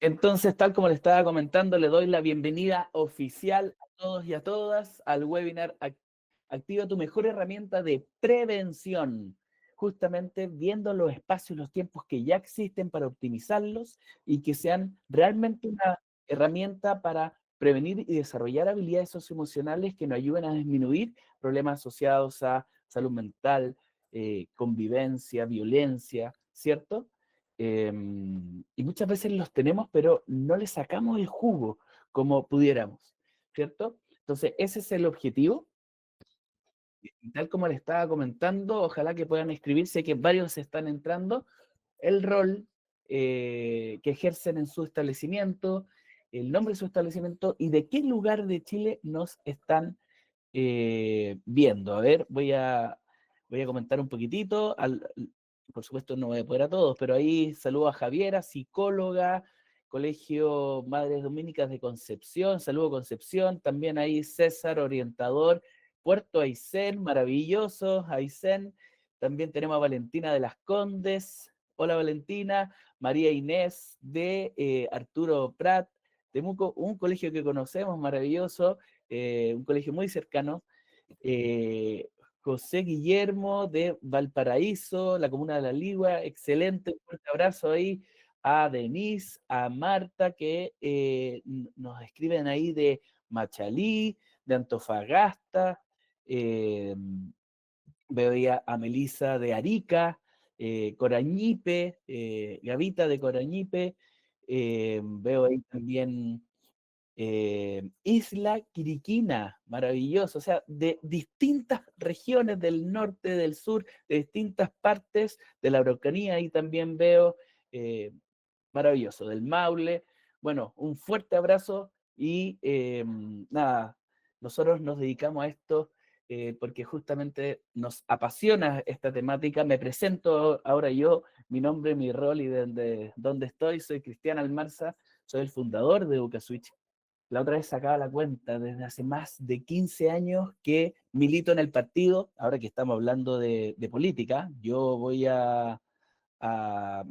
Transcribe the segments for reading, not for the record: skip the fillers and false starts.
Entonces, tal como le estaba comentando, le doy la bienvenida oficial a todos y a todas al webinar Activa tu mejor herramienta de prevención, justamente viendo los espacios, los tiempos que ya existen para optimizarlos y que sean realmente una herramienta para prevenir y desarrollar habilidades socioemocionales que nos ayuden a disminuir problemas asociados a salud mental, convivencia, violencia, ¿cierto? Y muchas veces los tenemos, pero no le sacamos el jugo como pudiéramos, ¿cierto? Entonces, ese es el objetivo. Y tal como le estaba comentando, ojalá que puedan escribirse, que varios están entrando, el rol que ejercen en su establecimiento, el nombre de su establecimiento y de qué lugar de Chile nos están viendo. A ver, voy a comentar un poquitito. Por supuesto, no voy a poder a todos, pero ahí saludo a Javiera, psicóloga, Colegio Madres Dominicas de Concepción. Saludo a Concepción. También ahí César, orientador. Puerto Aysén, maravilloso, Aysén. También tenemos a Valentina de las Condes. Hola Valentina. María Inés de Arturo Prat. Temuco, un colegio que conocemos, maravilloso, un colegio muy cercano. eh, José Guillermo de Valparaíso, la comuna de La Ligua, excelente, un fuerte abrazo ahí a Denise, a Marta, que nos escriben ahí de Machalí, de Antofagasta, eh, veo ahí a Melisa de Arica, Corañipe, Gavita de Corañipe, veo ahí también Isla Quiriquina, maravilloso, o sea, de distintas regiones del norte, del sur, de distintas partes de la Araucanía, ahí también veo, eh, maravilloso, del Maule. Bueno, un fuerte abrazo y nada, nosotros nos dedicamos a esto porque justamente nos apasiona esta temática. Me presento ahora yo, mi nombre, mi rol y de dónde estoy. Soy Cristian Almarza, soy el fundador de EducaSwitch. La otra vez sacaba la cuenta, desde hace más de 15 años que milito en el partido. Ahora que estamos hablando de política, yo me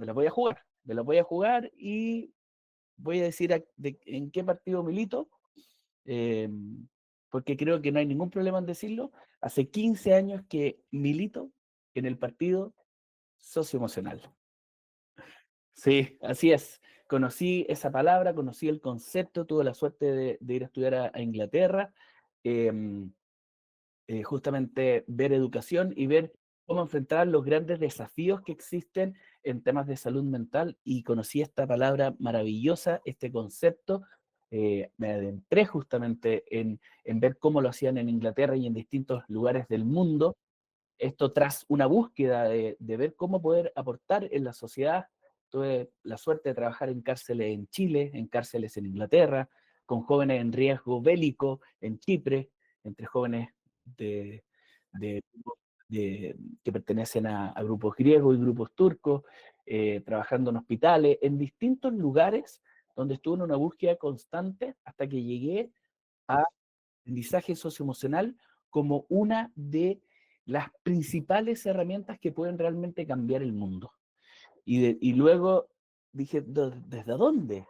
la voy a jugar. Me la voy a jugar y voy a decir en qué partido milito, eh, porque creo que no hay ningún problema en decirlo. Hace 15 años que milito en el partido socioemocional. Sí, así es. Conocí esa palabra, conocí el concepto, tuve la suerte de ir a estudiar a Inglaterra, em, justamente ver educación y ver cómo enfrentar los grandes desafíos que existen en temas de salud mental y conocí esta palabra maravillosa, este concepto. Me adentré justamente en ver cómo lo hacían en Inglaterra y en distintos lugares del mundo, esto tras una búsqueda de ver cómo poder aportar en la sociedad. Tuve la suerte de trabajar en cárceles en Chile, en cárceles en Inglaterra, con jóvenes en riesgo bélico en Chipre, entre jóvenes de, de, que pertenecen a grupos griegos y grupos turcos, trabajando en hospitales, en distintos lugares donde estuve en una búsqueda constante hasta que llegué a aprendizaje socioemocional como una de las principales herramientas que pueden realmente cambiar el mundo. Y luego dije, ¿desde dónde?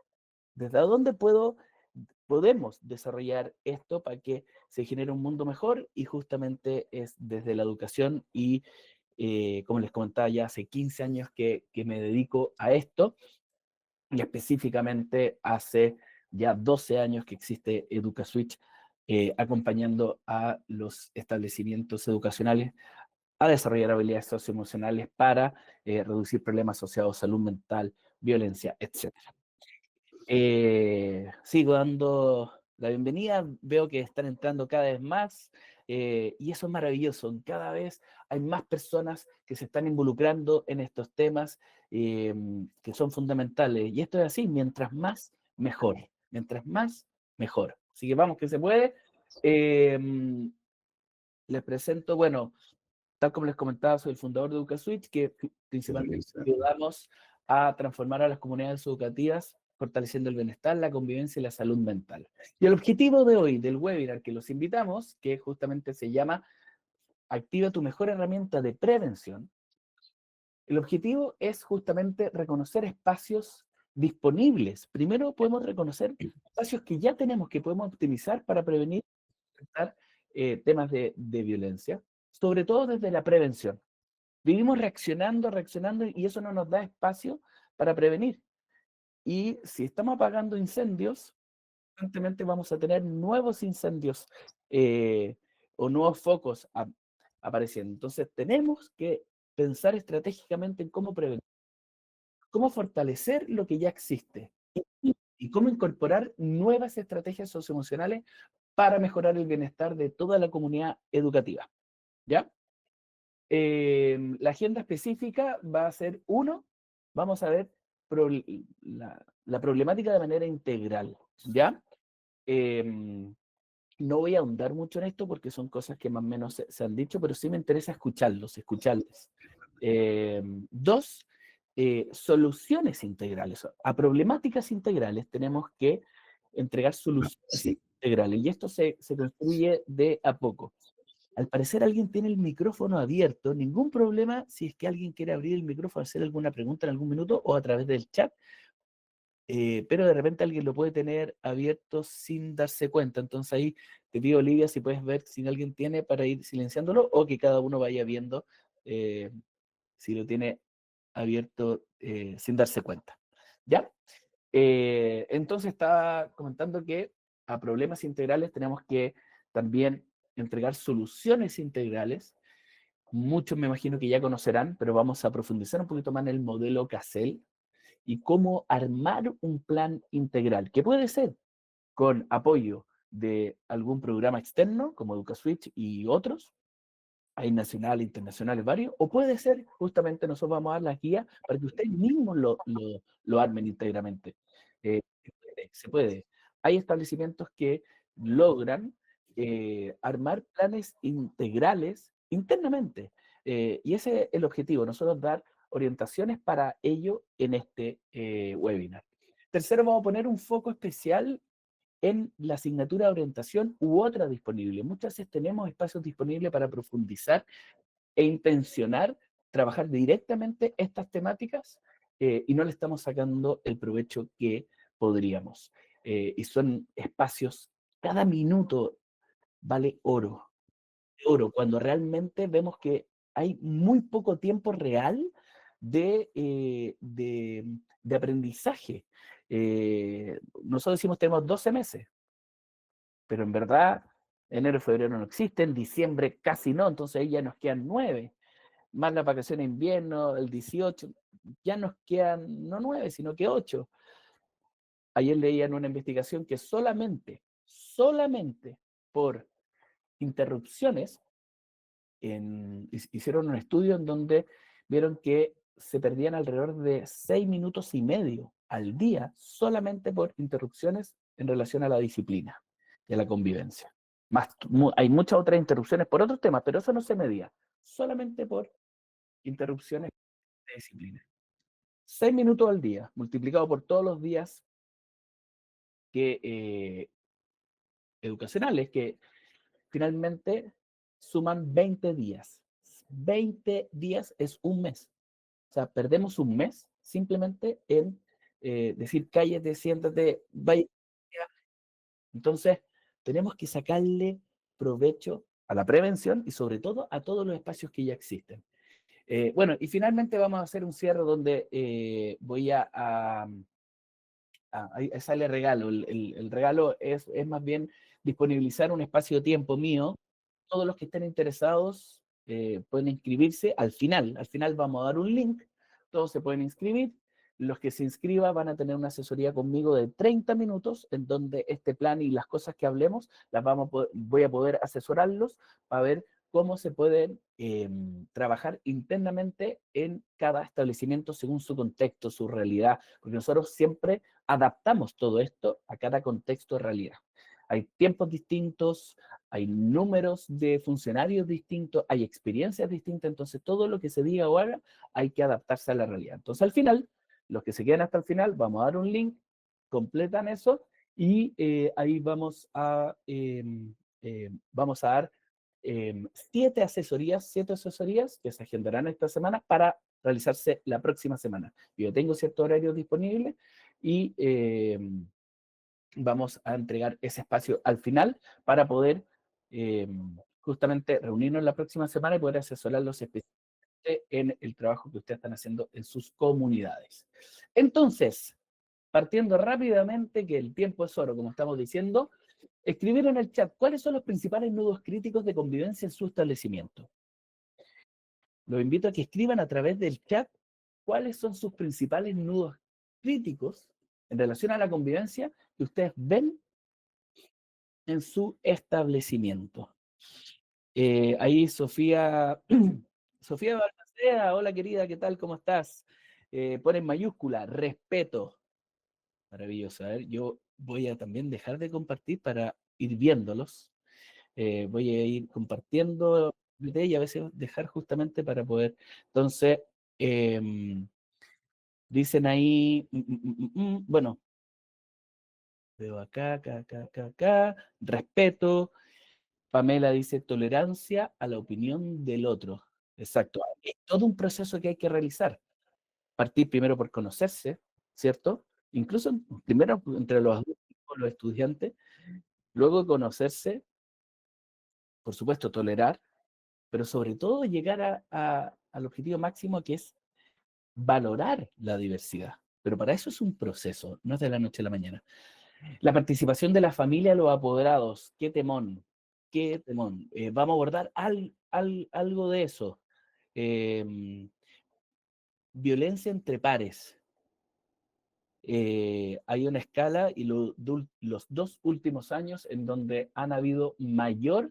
¿Desde dónde podemos desarrollar esto para que se genere un mundo mejor? Y justamente es desde la educación y, como les comentaba, ya hace 15 años que me dedico a esto y específicamente hace ya 12 años que existe EducaSwitch, acompañando a los establecimientos educacionales a desarrollar habilidades socioemocionales para reducir problemas asociados a salud mental, violencia, etcétera. Sigo dando la bienvenida, veo que están entrando cada vez más y eso es maravilloso. Cada vez hay más personas que se están involucrando en estos temas eh, que son fundamentales. Y esto es así, mientras más, mejor. Mientras más, mejor. Así que vamos, que se puede. Eh, Les presento, bueno, tal como les comentaba, soy el fundador de EducaSwitch, que principalmente ayudamos a transformar a las comunidades educativas, fortaleciendo el bienestar, la convivencia y la salud mental. Y el objetivo de hoy, del webinar que los invitamos, que justamente se llama Activa tu mejor herramienta de prevención, el objetivo es justamente reconocer espacios disponibles. Primero podemos reconocer espacios que ya tenemos, que podemos optimizar para prevenir temas de violencia, sobre todo desde la prevención. Vivimos reaccionando, reaccionando y eso no nos da espacio para prevenir. Y si estamos apagando incendios, constantemente vamos a tener nuevos incendios o nuevos focos apareciendo. Entonces tenemos que pensar estratégicamente en cómo prevenir, cómo fortalecer lo que ya existe y cómo incorporar nuevas estrategias socioemocionales para mejorar el bienestar de toda la comunidad educativa. ¿Ya? La agenda específica va a ser, uno, vamos a ver la problemática de manera integral, ¿ya? Em, no voy a ahondar mucho en esto porque son cosas que más o menos se han dicho, pero sí me interesa escucharles. Dos, soluciones integrales. A problemáticas integrales tenemos que entregar soluciones integrales y esto se construye de a poco. Al parecer alguien tiene el micrófono abierto, ningún problema si es que alguien quiere abrir el micrófono, hacer alguna pregunta en algún minuto o a través del chat, pero de repente alguien lo puede tener abierto sin darse cuenta. Entonces ahí te pido, Olivia, si puedes ver si alguien tiene para ir silenciándolo o que cada uno vaya viendo eh, si lo tiene abierto sin darse cuenta. ¿Ya? Entonces estaba comentando que a problemas integrales tenemos que también entregar soluciones integrales. Muchos me imagino que ya conocerán, pero vamos a profundizar un poquito más en el modelo CASEL y cómo armar un plan integral, que puede ser con apoyo de algún programa externo, como EducaSwitch y otros, hay nacionales, internacionales, varios, o puede ser justamente nosotros vamos a dar las guías para que ustedes mismos lo armen íntegramente. Se puede. Hay establecimientos que logran armar planes integrales internamente. Y ese es el objetivo, nosotros dar orientaciones para ello en este webinar. Tercero, vamos a poner un foco especial en la asignatura de orientación u otra disponible. Muchas veces tenemos espacios disponibles para profundizar e intencionar trabajar directamente estas temáticas y no le estamos sacando el provecho que podríamos. Y son espacios, cada minuto vale oro, cuando realmente vemos que hay muy poco tiempo real de aprendizaje. Nosotros decimos tenemos 12 meses, pero en verdad enero y febrero no existen, diciembre casi no, entonces ahí ya nos quedan 9 más las vacaciones de invierno, el 18, ya nos quedan no 9, sino que 8. Ayer leía en una investigación que solamente por interrupciones, hicieron un estudio en donde vieron que se perdían alrededor de 6 minutos y medio al día solamente por interrupciones en relación a la disciplina y a la convivencia. Hay muchas otras interrupciones por otros temas, pero eso no se medía, solamente por interrupciones de disciplina. 6 minutos al día, multiplicado por todos los días educacionales, que finalmente suman 20 días. 20 días es un mes. O sea, perdemos un mes simplemente en decir cállate, siéntate, vaya. Entonces, tenemos que sacarle provecho a la prevención y sobre todo a todos los espacios que ya existen. Bueno, y finalmente vamos a hacer un cierre donde voy ahí sale regalo. El regalo es más bien disponibilizar un espacio de tiempo mío. Todos los que estén interesados pueden inscribirse al final vamos a dar un link, todos se pueden inscribir. Los que se inscriban van a tener una asesoría conmigo de 30 minutos en donde este plan y las cosas que hablemos voy a poder asesorarlos para ver cómo se pueden trabajar internamente en cada establecimiento según su contexto, su realidad, porque nosotros siempre adaptamos todo esto a cada contexto de realidad. Hay tiempos distintos, hay números de funcionarios distintos, hay experiencias distintas, entonces todo lo que se diga o haga hay que adaptarse a la realidad. Entonces al final, los que se quedan hasta el final, vamos a dar un link, completan eso y ahí vamos a dar 7 asesorías que se agendarán esta semana para realizarse la próxima semana. Yo tengo ciertos horarios disponibles y vamos a entregar ese espacio al final para poder justamente reunirnos la próxima semana y poder asesorarlos específicamente en el trabajo que ustedes están haciendo en sus comunidades. Entonces, partiendo rápidamente, que el tiempo es oro, como estamos diciendo, escribir en el chat cuáles son los principales nudos críticos de convivencia en su establecimiento. Los invito a que escriban a través del chat cuáles son sus principales nudos críticos en relación a la convivencia que ustedes ven en su establecimiento. Ahí Sofía, Sofía Balmaceda, hola querida, ¿qué tal? ¿Cómo estás? Pone en mayúscula, respeto. Maravilloso. A ver, yo voy a también dejar de compartir para ir viéndolos. Voy a ir compartiendo y a veces dejar justamente para poder. Entonces, dicen ahí, bueno, veo acá, acá, respeto. Pamela dice tolerancia a la opinión del otro. Exacto. Es todo un proceso que hay que realizar. Partir primero por conocerse, ¿cierto? Incluso primero entre los adultos, los estudiantes, luego conocerse, por supuesto, tolerar, pero sobre todo llegar al objetivo máximo que es valorar la diversidad. Pero para eso es un proceso, no es de la noche a la mañana. La participación de la familia, los apoderados, qué temón, qué temón. Vamos a abordar algo de eso. Eh, Violencia entre pares. Hay una escala y los 2 últimos años en donde han habido mayor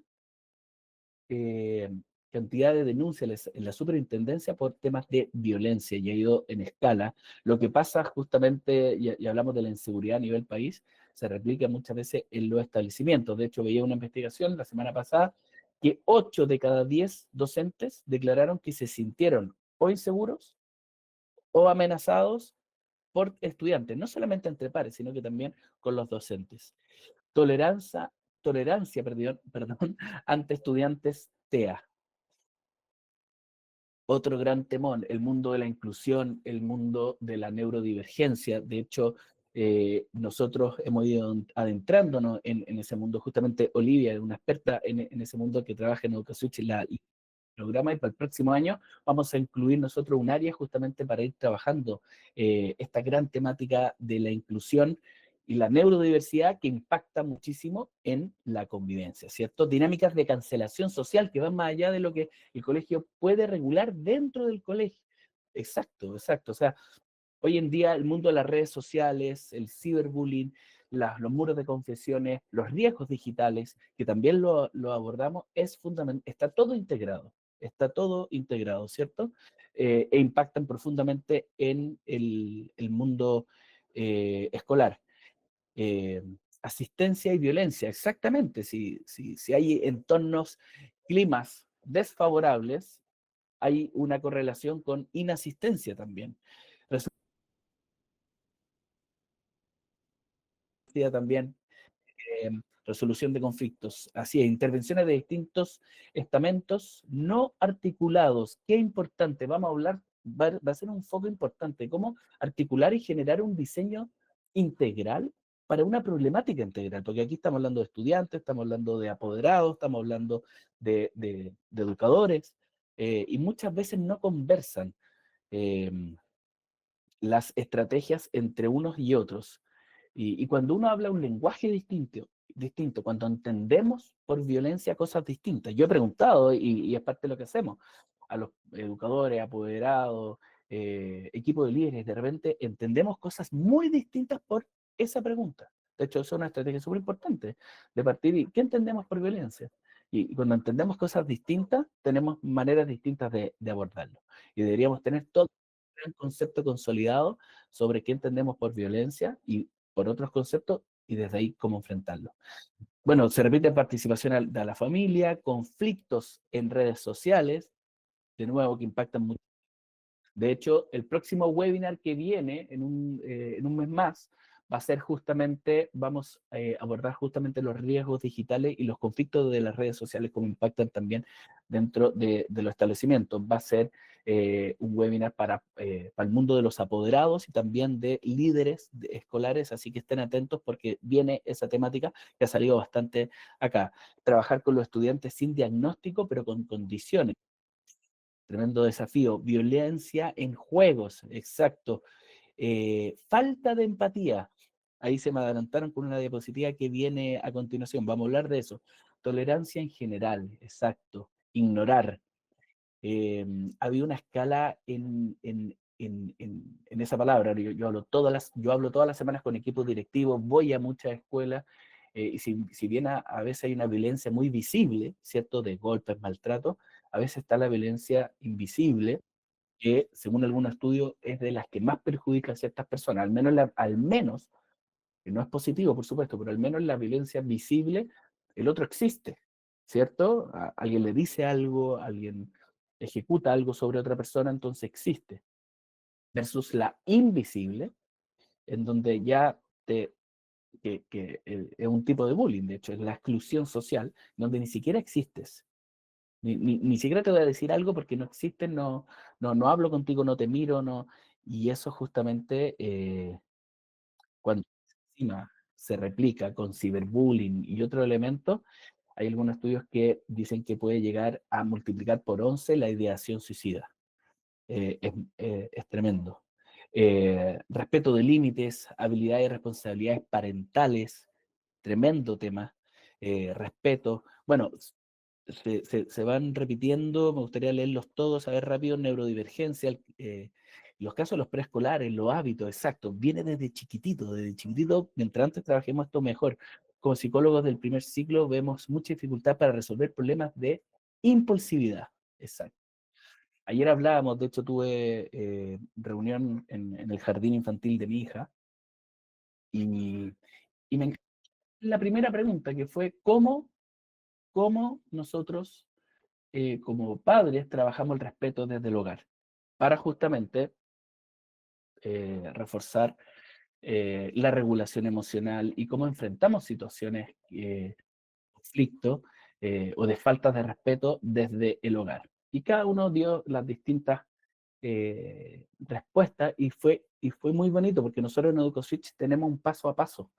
eh, cantidad de denuncias en la superintendencia por temas de violencia y ha ido en escala. Lo que pasa justamente, y hablamos de la inseguridad a nivel país, se replica muchas veces en los establecimientos. De hecho, veía una investigación la semana pasada que 8 de cada 10 docentes declararon que se sintieron o inseguros o amenazados por estudiantes, no solamente entre pares, sino que también con los docentes. Tolerancia, tolerancia, perdón, ante estudiantes TEA. Otro gran temor, el mundo de la inclusión, el mundo de la neurodivergencia. De hecho, nosotros hemos ido adentrándonos en ese mundo. Justamente Olivia es una experta en ese mundo que trabaja en Educación y programa y para el próximo año vamos a incluir nosotros un área justamente para ir trabajando esta gran temática de la inclusión y la neurodiversidad que impacta muchísimo en la convivencia, ¿cierto? Dinámicas de cancelación social que van más allá de lo que el colegio puede regular dentro del colegio. Exacto, exacto. O sea, hoy en día el mundo de las redes sociales, el ciberbullying, los muros de confesiones, los riesgos digitales, que también lo abordamos, es fundamental, está todo integrado, ¿cierto? E impactan profundamente en el mundo escolar. Eh, Asistencia y violencia, exactamente. Si hay entornos, climas desfavorables, hay una correlación con inasistencia también. También resolución de conflictos. Así es, intervenciones de distintos estamentos no articulados. Qué importante, vamos a hablar, va a ser un foco importante, cómo articular y generar un diseño integral para una problemática integral, porque aquí estamos hablando de estudiantes, estamos hablando de apoderados, estamos hablando de educadores, y muchas veces no conversan las estrategias entre unos y otros. Y cuando uno habla un lenguaje distinto, cuando entendemos por violencia cosas distintas. Yo he preguntado, y es parte de lo que hacemos, a los educadores, apoderados, equipo de líderes, de repente entendemos cosas muy distintas por esa pregunta. De hecho, eso es una estrategia súper importante de partir. ¿Y qué entendemos por violencia? Y cuando entendemos cosas distintas, tenemos maneras distintas de abordarlo. Y deberíamos tener todo un concepto consolidado sobre qué entendemos por violencia y por otros conceptos y desde ahí cómo enfrentarlo. Bueno, se repite participación de la familia, conflictos en redes sociales, de nuevo que impactan mucho. De hecho, el próximo webinar que viene en un mes más, va a ser justamente, vamos a abordar justamente los riesgos digitales y los conflictos de las redes sociales, cómo impactan también dentro de los establecimientos. Va a ser un webinar para el mundo de los apoderados y también de líderes escolares, así que estén atentos porque viene esa temática que ha salido bastante acá. Trabajar con los estudiantes sin diagnóstico, pero con condiciones. Tremendo desafío. Violencia en juegos, exacto. Falta de empatía. Ahí se me adelantaron con una diapositiva que viene a continuación. Vamos a hablar de eso. Tolerancia en general, exacto. Ignorar. Había una escala en esa palabra. Yo hablo todas las semanas con equipos directivos, voy a muchas escuelas, y si bien a veces hay una violencia muy visible, ¿cierto? De golpes, maltrato, a veces está la violencia invisible, que según algún estudio es de las que más perjudica a ciertas personas, al menos, que no es positivo, por supuesto, pero al menos la violencia visible, el otro existe, ¿cierto? Alguien le dice algo, alguien ejecuta algo sobre otra persona, entonces existe. Versus la invisible, en donde ya es un tipo de bullying, de hecho, es la exclusión social, donde ni siquiera existes. Ni siquiera te voy a decir algo porque no existes, no hablo contigo, no te miro, no. Y eso justamente cuando encima se replica con ciberbullying y otros elementos, hay algunos estudios que dicen que puede llegar a multiplicar por 11 la ideación suicida. Es tremendo. Respeto de límites, habilidades y responsabilidades parentales, tremendo tema. Respeto. Bueno, se van repitiendo, me gustaría leerlos todos, a ver rápido, neurodivergencia, los casos de los preescolares, los hábitos, exacto, viene desde chiquitito, mientras antes trabajemos esto mejor. Como psicólogos del primer ciclo vemos mucha dificultad para resolver problemas de impulsividad, exacto. Ayer hablábamos, de hecho tuve reunión en el jardín infantil de mi hija y, y me encantó la primera pregunta que fue cómo nosotros como padres trabajamos el respeto desde el hogar para justamente reforzar la regulación emocional y cómo enfrentamos situaciones, conflicto o de faltas de respeto desde el hogar. Y cada uno dio las distintas respuestas y fue muy bonito porque nosotros en EducoSwitch tenemos un paso a paso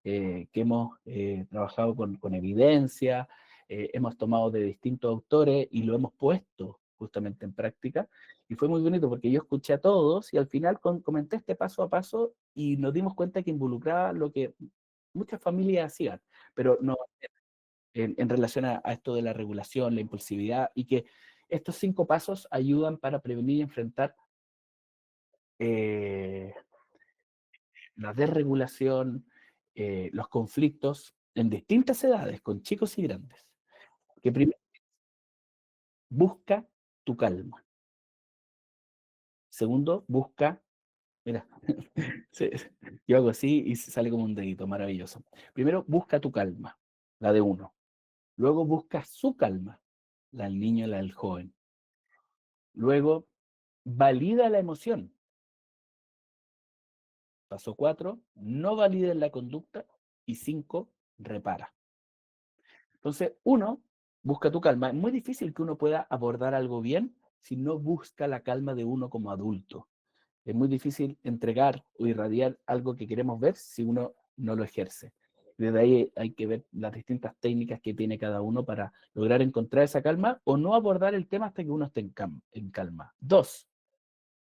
que hemos trabajado con evidencia, hemos tomado de distintos autores y lo hemos puesto justamente en práctica. Y fue muy bonito porque yo escuché a todos y al final comenté este paso a paso y nos dimos cuenta que involucraba lo que muchas familias hacían, pero no en relación a esto de la regulación, la impulsividad y que estos 5 pasos ayudan para prevenir y enfrentar eh, la desregulación, los conflictos en distintas edades, con chicos y grandes. Que primero busca tu calma. Segundo, busca, mira, yo hago así y se sale como un dedito, maravilloso. Primero, busca tu calma, la de uno. Luego busca su calma, la del niño, la del joven. Luego, valida la emoción. Paso 4, no validen la conducta. Y 5, repara. Entonces, uno, busca tu calma. Es muy difícil que uno pueda abordar algo bien si no busca la calma de uno como adulto. Es muy difícil entregar o irradiar algo que queremos ver si uno no lo ejerce. Desde ahí hay que ver las distintas técnicas que tiene cada uno para lograr encontrar esa calma o no abordar el tema hasta que uno esté en calma. Dos,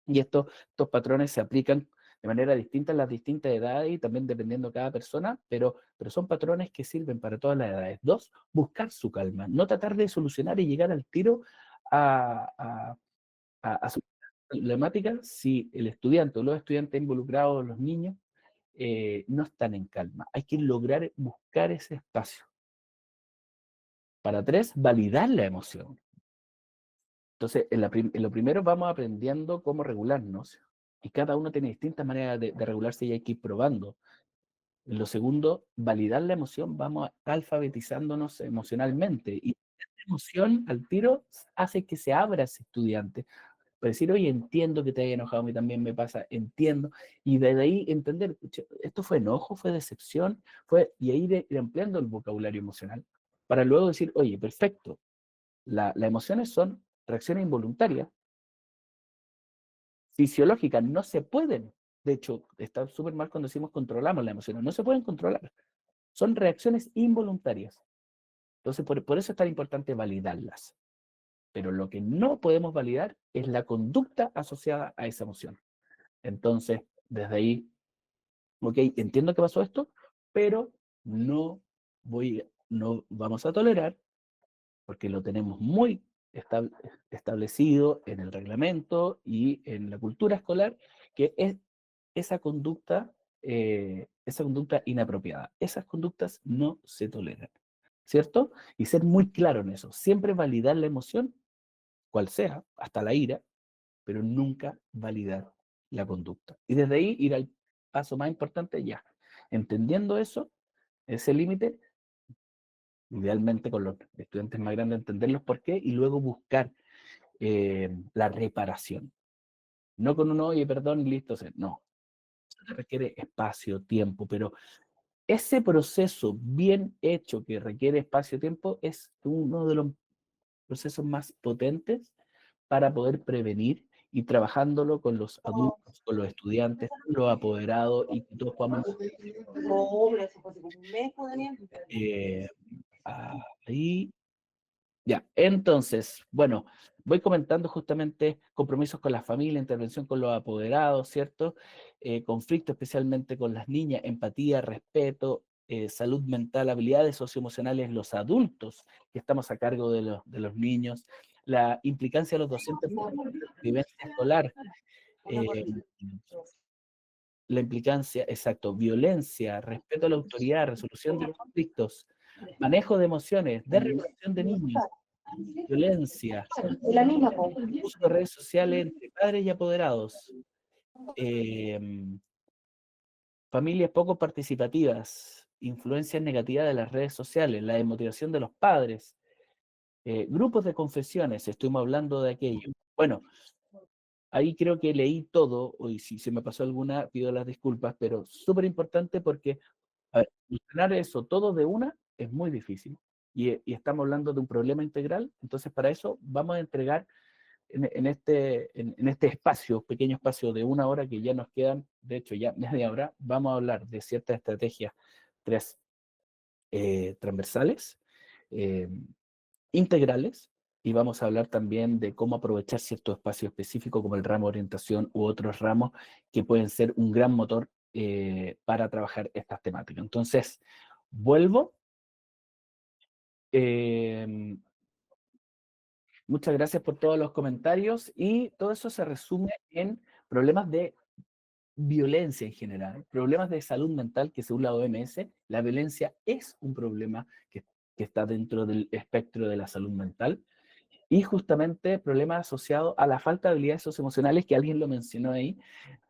y estos patrones se aplican de manera distinta en las distintas edades y también dependiendo de cada persona, pero son patrones que sirven para todas las edades. Dos, buscar su calma, no tratar de solucionar y llegar al tiro a, a, a su problemática si el estudiante o los estudiantes involucrados, los niños, no están en calma. Hay que lograr buscar ese espacio. Para tres, validar la emoción. Entonces, en lo primero vamos aprendiendo cómo regularnos y cada uno tiene distintas maneras de regularse y hay que ir probando. En lo segundo, validar la emoción, vamos alfabetizándonos emocionalmente y esta emoción al tiro hace que se abra ese estudiante. para decir, oye, entiendo que te haya enojado, a mí también me pasa, entiendo, y desde ahí entender, pucha, esto fue enojo, fue decepción, y ahí ir ampliando el vocabulario emocional, para luego decir, oye, perfecto, las emociones son reacciones involuntarias, fisiológicas, no se pueden, de hecho, está súper mal cuando decimos controlamos las emociones, no se pueden controlar, son reacciones involuntarias. Entonces, por eso es tan importante validarlas. Pero lo que no podemos validar es la conducta asociada a esa emoción. Entonces, desde ahí, ok, entiendo que pasó esto, pero no vamos a tolerar, porque lo tenemos muy establecido en el reglamento y en la cultura escolar, que es esa esa conducta inapropiada. Esas conductas no se toleran, ¿cierto? Y ser muy claro en eso, siempre validar la emoción, cual sea, hasta la ira, pero nunca validar la conducta. Y desde ahí ir al paso más importante ya. Entendiendo eso, ese límite, idealmente con los estudiantes más grandes, entenderlos por qué y luego buscar la reparación. No con un oye, perdón, y listo. No, se requiere espacio, tiempo, pero ese proceso bien hecho que requiere espacio y tiempo es uno de los procesos más potentes para poder prevenir y trabajándolo con los adultos, con los estudiantes, con los apoderados y que todos podamos eh, ahí. Ya, entonces, bueno, voy comentando justamente compromisos con la familia, intervención con los apoderados, ¿cierto? Conflicto especialmente con las niñas, empatía, respeto, salud mental, habilidades socioemocionales, los adultos que estamos a cargo de los niños, la implicancia de los docentes en la vivencia escolar, eh, la implicancia, exacto, violencia, respeto a la autoridad, resolución de conflictos, manejo de emociones, desregulación de niños, violencia, La misma, po. uso de redes sociales entre padres y apoderados, familias poco participativas, influencias negativas de las redes sociales, la desmotivación de los padres, grupos de confesiones, estuvimos hablando de aquello. Bueno, ahí creo que leí todo, y si se me pasó alguna, pido las disculpas, pero súper importante porque, a ver, solucionar eso todo de una es muy difícil. Y estamos hablando de un problema integral, entonces para eso vamos a entregar en este espacio, pequeño espacio de una hora que ya nos quedan, de hecho ya media hora, vamos a hablar de ciertas estrategias, tres transversales, eh, integrales, y vamos a hablar también de cómo aprovechar ciertos espacios específicos como el ramo de orientación u otros ramos que pueden ser un gran motor para trabajar estas temáticas. Entonces, vuelvo. Eh, muchas gracias por todos los comentarios y todo eso se resume en problemas de violencia en general, problemas de salud mental que según la OMS, la violencia es un problema que está dentro del espectro de la salud mental y justamente problemas asociados a la falta de habilidades socioemocionales que alguien lo mencionó ahí,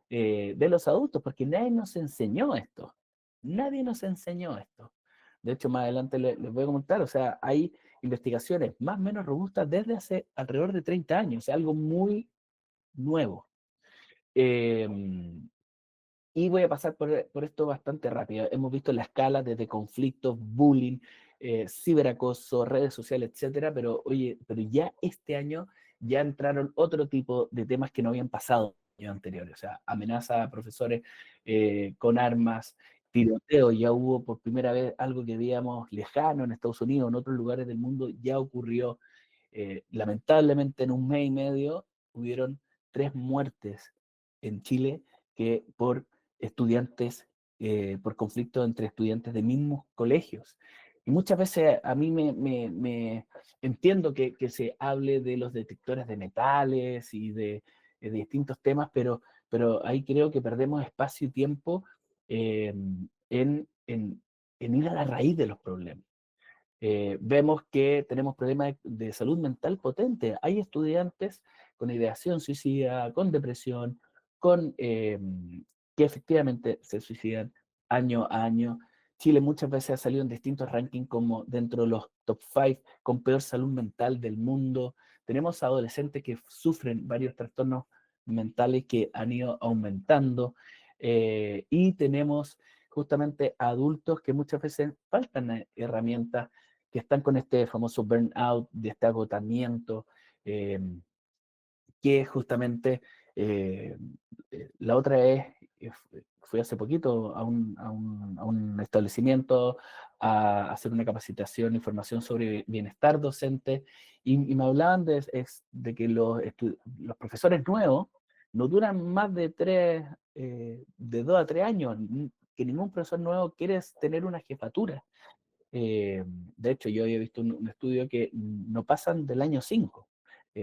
de los adultos, porque nadie nos enseñó esto, nadie nos enseñó esto. De hecho, más adelante les voy a comentar, o sea, hay investigaciones más o menos robustas desde hace alrededor de 30 años, o sea, algo muy nuevo. Eh, y voy a pasar por esto bastante rápido. Hemos visto la escala desde conflictos, bullying, ciberacoso, redes sociales, etcétera, pero oye, pero ya este año ya entraron otro tipo de temas que no habían pasado años anteriores, o sea, amenaza a profesores con armas, tiroteo, ya hubo por primera vez algo que veíamos lejano en Estados Unidos, en otros lugares del mundo, ya ocurrió. Lamentablemente en un mes y medio hubieron 3 muertes en Chile que por estudiantes, por conflictos entre estudiantes de mismos colegios. Y muchas veces a mí me entiendo que se hable de los detectores de metales y de distintos temas, pero ahí creo que perdemos espacio y tiempo eh, en ir a la raíz de los problemas. Vemos que tenemos problemas de salud mental potentes. Hay estudiantes con ideación suicida, con depresión, que efectivamente se suicidan año a año. Chile muchas veces ha salido en distintos rankings como dentro de los top 5 con peor salud mental del mundo. tenemos adolescentes que sufren varios trastornos mentales que han ido aumentando, y tenemos justamente adultos que muchas veces faltan herramientas, que están con este famoso burnout, de este agotamiento, eh, que justamente eh, la otra vez fui hace poquito a un establecimiento a hacer una capacitación, información sobre bienestar docente, y me hablaban de que los profesores nuevos no duran más de 2 a 3 años, que ningún profesor nuevo quiere tener una jefatura. De hecho, yo había visto un estudio que no pasan del año 5,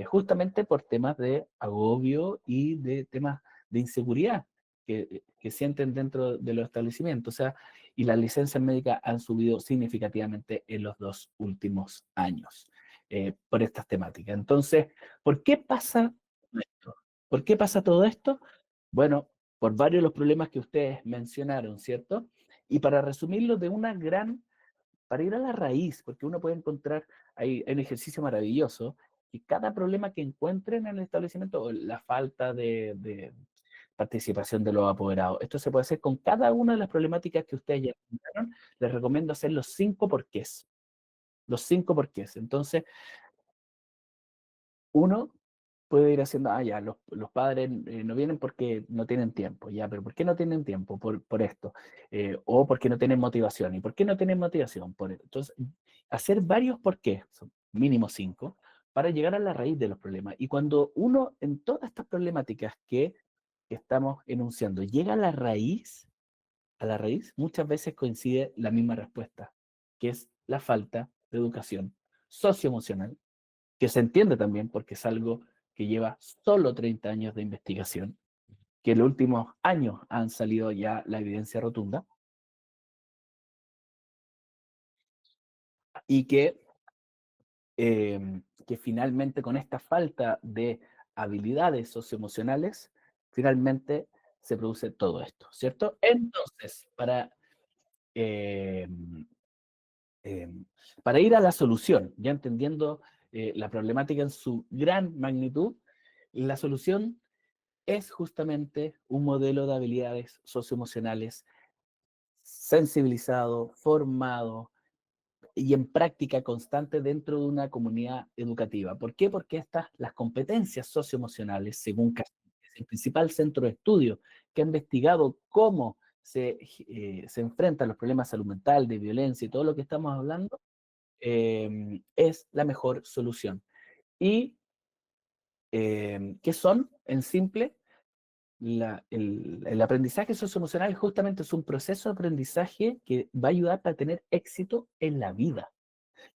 justamente por temas de agobio y de temas de inseguridad que sienten dentro de los establecimientos. O sea, y las licencias médicas han subido significativamente en los 2 últimos años por estas temáticas. Entonces, ¿por qué pasa esto? ¿Por qué pasa todo esto? Bueno, por varios de los problemas que ustedes mencionaron, ¿cierto? Y para resumirlo de una gran para ir a la raíz, porque uno puede encontrar, hay un ejercicio maravilloso, y cada problema que encuentren en el establecimiento, o la falta de participación de los apoderados, esto se puede hacer con cada una de las problemáticas que ustedes ya comentaron. Les recomiendo hacer los 5 porqués. Los 5 porqués. Entonces, uno puede ir haciendo, ya, los padres no vienen porque no tienen tiempo, ya, pero ¿por qué no tienen tiempo? Por esto. O porque no tienen motivación. ¿Y por qué no tienen motivación? Entonces, hacer varios por qué, son mínimo 5, para llegar a la raíz de los problemas. Y cuando uno, en todas estas problemáticas que estamos enunciando, llega a la raíz, muchas veces coincide la misma respuesta, que es la falta de educación socioemocional, que se entiende también porque es algo que lleva solo 30 años de investigación, que en los últimos años han salido ya la evidencia rotunda, y que finalmente con esta falta de habilidades socioemocionales, finalmente se produce todo esto, ¿cierto? Entonces, eh, eh, para ir a la solución, ya entendiendo la problemática en su gran magnitud, la solución es justamente un modelo de habilidades socioemocionales sensibilizado, formado y en práctica constante dentro de una comunidad educativa. ¿Por qué? Porque las competencias socioemocionales, según Castillo, que es el principal centro de estudio que ha investigado cómo se enfrentan los problemas de salud mental, de violencia y todo lo que estamos hablando, es la mejor solución. ¿Y qué son, en simple? El aprendizaje socioemocional justamente es un proceso de aprendizaje que va a ayudar para tener éxito en la vida,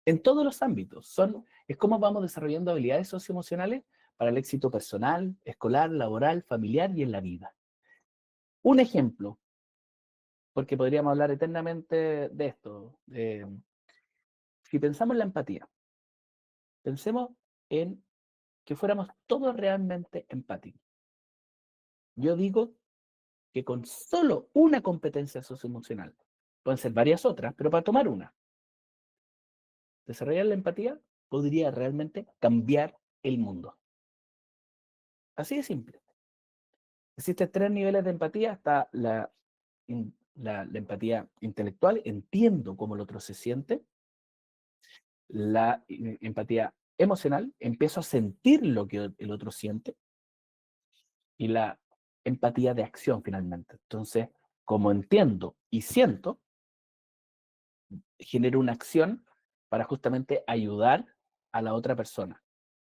en todos los ámbitos. Es cómo vamos desarrollando habilidades socioemocionales para el éxito personal, escolar, laboral, familiar y en la vida. Un ejemplo, porque podríamos hablar eternamente de esto. Si pensamos en la empatía, pensemos en que fuéramos todos realmente empáticos. Yo digo que con solo una competencia socioemocional, pueden ser varias otras, pero para tomar una, desarrollar la empatía podría realmente cambiar el mundo. Así de simple. Existen 3 niveles de empatía. Está la empatía intelectual, entiendo cómo el otro se siente. La empatía emocional, empiezo a sentir lo que el otro siente. Y la empatía de acción, finalmente. Entonces, como entiendo y siento, genero una acción para justamente ayudar a la otra persona,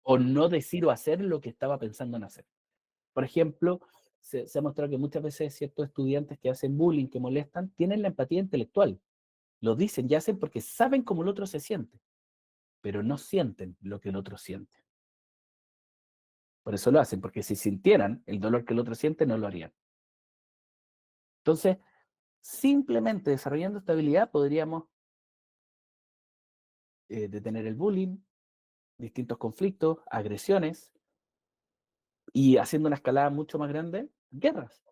o no decir o hacer lo que estaba pensando en hacer. Por ejemplo, se ha mostrado que muchas veces ciertos estudiantes que hacen bullying, que molestan, tienen la empatía intelectual. Lo dicen y hacen porque saben cómo el otro se siente, pero no sienten lo que el otro siente. Por eso lo hacen, porque si sintieran el dolor que el otro siente, no lo harían. Entonces, simplemente desarrollando esta habilidad podríamos detener el bullying, distintos conflictos, agresiones, y haciendo una escalada mucho más grande, guerras.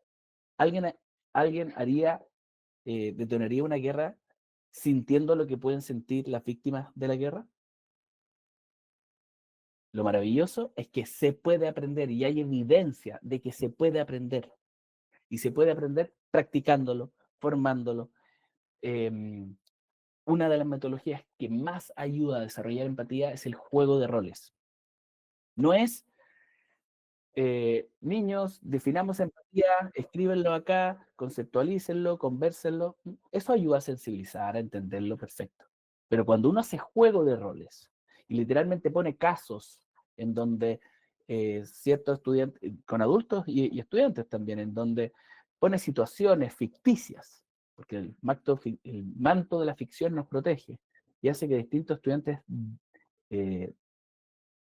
¿Alguien, alguien detonaría una guerra sintiendo lo que pueden sentir las víctimas de la guerra? Lo maravilloso es que se puede aprender y hay evidencia de que se puede aprender. Y se puede aprender practicándolo, formándolo. Em, una de las metodologías que más ayuda a desarrollar empatía es el juego de roles. No es, niños, definamos empatía, escríbenlo acá, conceptualícenlo, convérsenlo. Eso ayuda a sensibilizar, a entenderlo perfecto. Pero cuando uno hace juego de roles y literalmente pone casos en donde ciertos estudiantes, con adultos y estudiantes también, en donde pone situaciones ficticias, porque el manto de la ficción nos protege y hace que distintos estudiantes eh,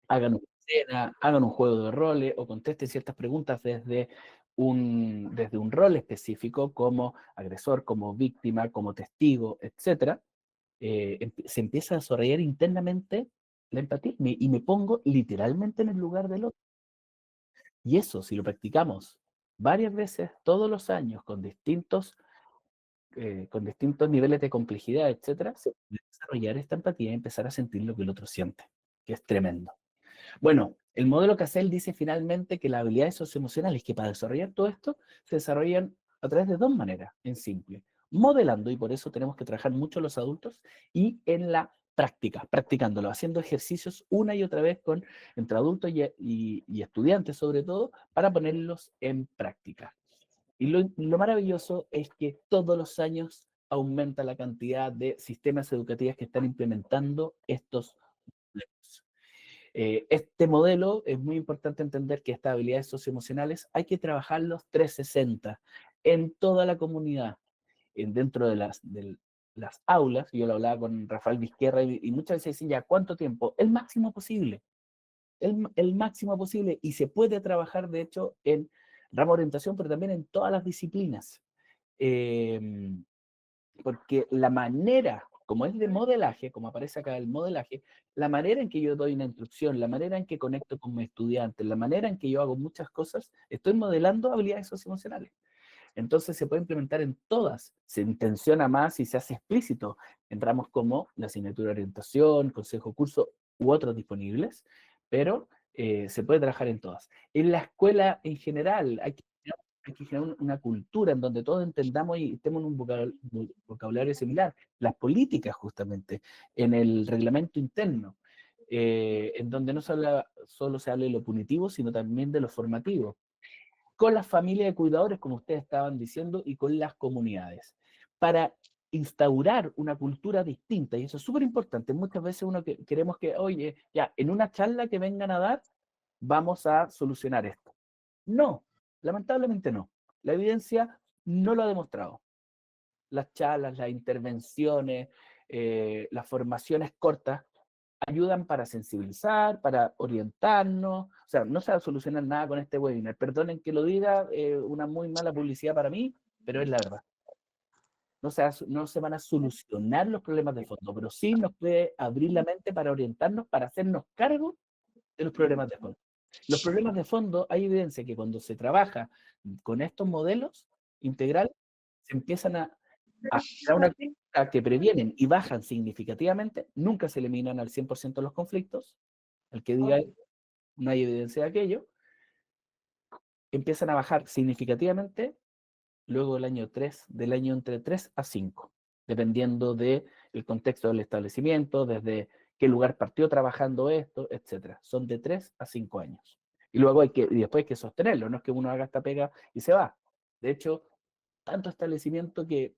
hagan una escena, hagan un juego de roles o contesten ciertas preguntas desde un rol específico como agresor, como víctima, como testigo, etc., se empieza a desarrollar internamente la empatía y me pongo literalmente en el lugar del otro. Y eso, si lo practicamos varias veces, todos los años, con distintos niveles de complejidad, etc., se puede desarrollar esta empatía y empezar a sentir lo que el otro siente, que es tremendo. Bueno, el modelo Cassell dice finalmente que las habilidades socioemocionales, que para desarrollar todo esto, se desarrollan a través de dos maneras, en simple. Modelando, y por eso tenemos que trabajar mucho los adultos, y en la práctica, practicándolo, haciendo ejercicios una y otra vez entre adultos y estudiantes sobre todo, para ponerlos en práctica. Y lo maravilloso es que todos los años aumenta la cantidad de sistemas educativos que están implementando estos modelos. Este modelo es muy importante entender que estas habilidades socioemocionales hay que trabajarlos 360 en toda la comunidad, dentro de las aulas. Yo lo hablaba con Rafael Vizquerra y muchas veces decían, ya, ¿cuánto tiempo? El máximo posible, el máximo posible. Y se puede trabajar, de hecho, en ramo de orientación, pero también en todas las disciplinas. Eh, porque la manera, como es de modelaje, como aparece acá el modelaje, la manera en que yo doy una instrucción, la manera en que conecto con mis estudiantes, la manera en que yo hago muchas cosas, estoy modelando habilidades socioemocionales. Entonces se puede implementar en todas, se intenciona más y se hace explícito en ramos como la asignatura de orientación, consejo curso u otros disponibles, pero se puede trabajar en todas. En la escuela en general hay que generar una cultura en donde todos entendamos y estemos en un vocabulario similar. Las políticas, justamente, en el reglamento interno, en donde no solo se hable de lo punitivo, sino también de lo formativo, con las familias de cuidadores, como ustedes estaban diciendo, y con las comunidades, para instaurar una cultura distinta. Y eso es súper importante. Muchas veces queremos que, oye, ya, en una charla que vengan a dar, vamos a solucionar esto. No, lamentablemente no. La evidencia no lo ha demostrado. Las charlas, las intervenciones, las formaciones cortas ayudan para sensibilizar, para orientarnos. O sea, no se va a solucionar nada con este webinar. Perdonen que lo diga, una muy mala publicidad para mí, pero es la verdad. No se van a solucionar los problemas de fondo, pero sí nos puede abrir la mente para orientarnos, para hacernos cargo de los problemas de fondo. Los problemas de fondo, hay evidencia que cuando se trabaja con estos modelos integrales, se empiezan a generar una conducta que previenen y bajan significativamente, nunca se eliminan al 100% los conflictos, el que diga no hay evidencia de aquello, empiezan a bajar significativamente luego del año entre 3 a 5, dependiendo del contexto del establecimiento, desde qué lugar partió trabajando esto, etcétera. Son de 3 a 5 años. Y después hay que sostenerlo, no es que uno haga esta pega y se va. De hecho, tanto establecimiento que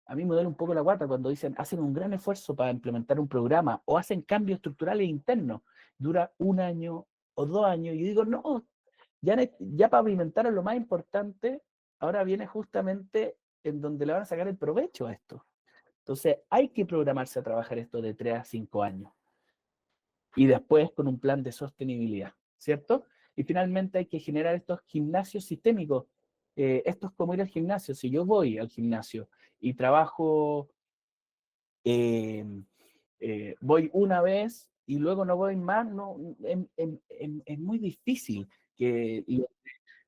a mí me duele un poco la guata cuando dicen hacen un gran esfuerzo para implementar un programa o hacen cambios estructurales internos. Dura un año o 2 años. Y digo, no, ya pavimentar lo más importante, ahora viene justamente en donde le van a sacar el provecho a esto. Entonces, hay que programarse a trabajar esto de 3 a 5 años. Y después con un plan de sostenibilidad, ¿cierto? Y finalmente hay que generar estos gimnasios sistémicos. Esto es como ir al gimnasio. Si yo voy al gimnasio y trabajo, eh, voy una vez y luego no voy más, no, es muy difícil que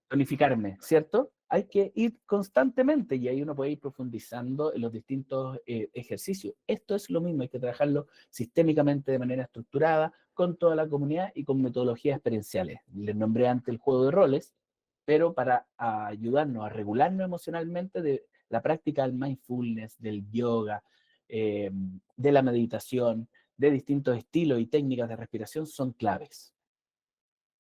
tonificarme, ¿cierto? Hay que ir constantemente y ahí uno puede ir profundizando en los distintos ejercicios. Esto es lo mismo, hay que trabajarlo sistémicamente de manera estructurada con toda la comunidad y con metodologías experienciales. Les nombré antes el juego de roles, pero para ayudarnos a regularnos emocionalmente de la práctica del mindfulness, del yoga, de la meditación, de distintos estilos y técnicas de respiración son claves.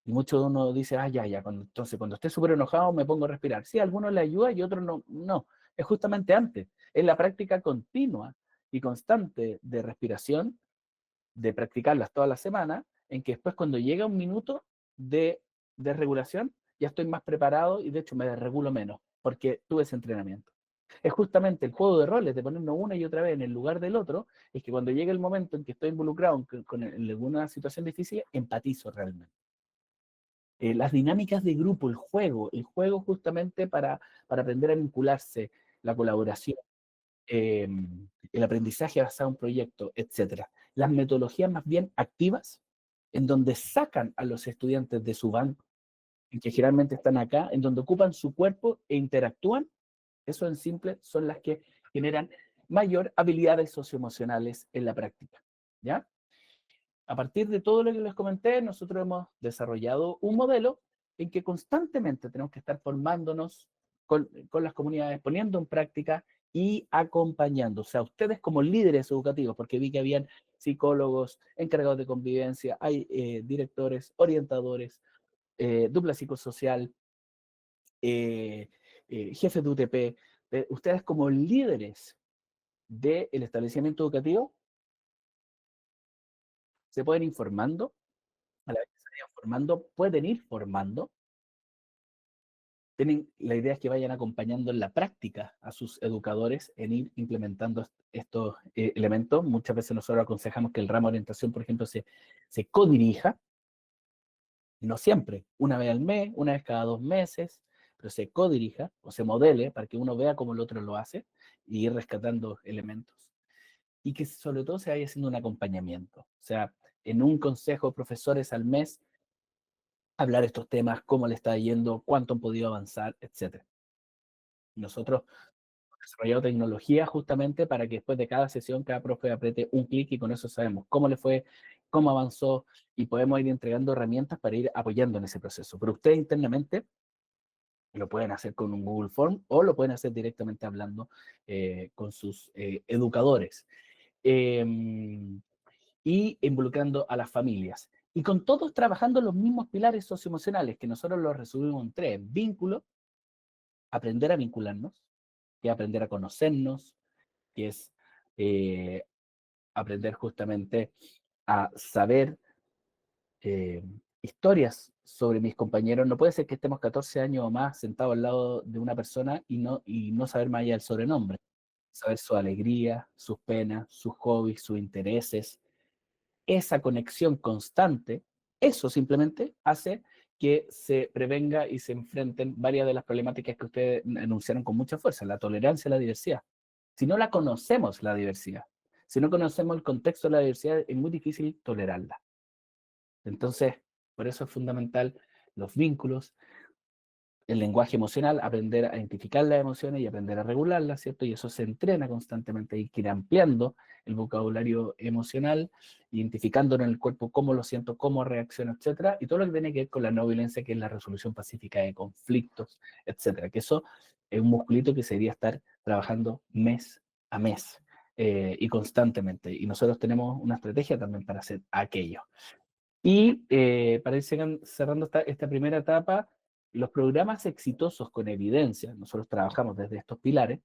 Y mucho de uno dice, ah, ya, entonces cuando esté súper enojado me pongo a respirar. Sí, a algunos le ayuda y a otros no. No, es justamente antes. Es la práctica continua y constante de respiración, de practicarlas toda la semana, en que después cuando llega un minuto de regulación, ya estoy más preparado y de hecho me desregulo menos, porque tuve ese entrenamiento. Es justamente el juego de roles, de ponernos una y otra vez en el lugar del otro, es que cuando llega el momento en que estoy involucrado en alguna situación difícil, empatizo realmente. Las dinámicas de grupo, el juego justamente para aprender a vincularse, la colaboración, eh, el aprendizaje basado en proyectos, etcétera. Las metodologías más bien activas, en donde sacan a los estudiantes de su banco, en que generalmente están acá, en donde ocupan su cuerpo e interactúan, eso en simple son las que generan mayor habilidades socioemocionales en la práctica. ¿Ya? A partir de todo lo que les comenté, nosotros hemos desarrollado un modelo en que constantemente tenemos que estar formándonos con las comunidades, poniendo en práctica y acompañando. O sea, ustedes como líderes educativos, porque vi que habían psicólogos, encargados de convivencia, hay directores, orientadores, dupla psicosocial, eh, jefes de UTP, ustedes como líderes del establecimiento educativo se pueden ir formando, a la vez que se vayan formando, pueden ir formando. La idea es que vayan acompañando en la práctica a sus educadores en ir implementando estos elementos. Muchas veces nosotros aconsejamos que el ramo de orientación, por ejemplo, se codirija, no siempre, una vez al mes, una vez cada 2 meses, pero se codirija o se modele para que uno vea cómo el otro lo hace y ir rescatando elementos. Y que sobre todo se vaya haciendo un acompañamiento. O sea, en un consejo de profesores al mes, hablar estos temas, cómo le está yendo, cuánto han podido avanzar, etc. Nosotros hemos desarrollado tecnología justamente para que después de cada sesión, cada profe apriete un clic y con eso sabemos cómo le fue, cómo avanzó y podemos ir entregando herramientas para ir apoyando en ese proceso. Pero ustedes internamente lo pueden hacer con un Google Form o lo pueden hacer directamente hablando con sus educadores. Y involucrando a las familias. Y con todos trabajando los mismos pilares socioemocionales, que nosotros los resumimos en 3: vínculo, aprender a vincularnos, que es aprender a conocernos, que es eh, aprender justamente a saber eh, historias sobre mis compañeros. No puede ser que estemos 14 años o más sentados al lado de una persona y no saber más allá del sobrenombre. Saber su alegría, sus penas, sus hobbies, sus intereses, esa conexión constante, eso simplemente hace que se prevenga y se enfrenten varias de las problemáticas que ustedes enunciaron con mucha fuerza, la tolerancia a la diversidad. Si no la conocemos, la diversidad, si no conocemos el contexto de la diversidad, es muy difícil tolerarla. Entonces, por eso es fundamental los vínculos, el lenguaje emocional, aprender a identificar las emociones y aprender a regularlas, ¿cierto? Y eso se entrena constantemente, hay que ir ampliando el vocabulario emocional, identificándolo en el cuerpo cómo lo siento, cómo reacciono, etcétera, y todo lo que tiene que ver con la no violencia, que es la resolución pacífica de conflictos, etcétera, que eso es un musculito que se debería estar trabajando mes a mes y constantemente, y nosotros tenemos una estrategia también para hacer aquello. Y para ir cerrando esta primera etapa, los programas exitosos con evidencia, nosotros trabajamos desde estos pilares,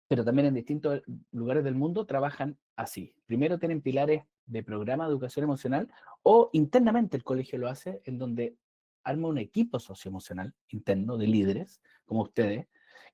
pero también en distintos lugares del mundo trabajan así. Primero tienen pilares de programa de educación emocional o internamente el colegio lo hace, en donde arma un equipo socioemocional interno de líderes, como ustedes,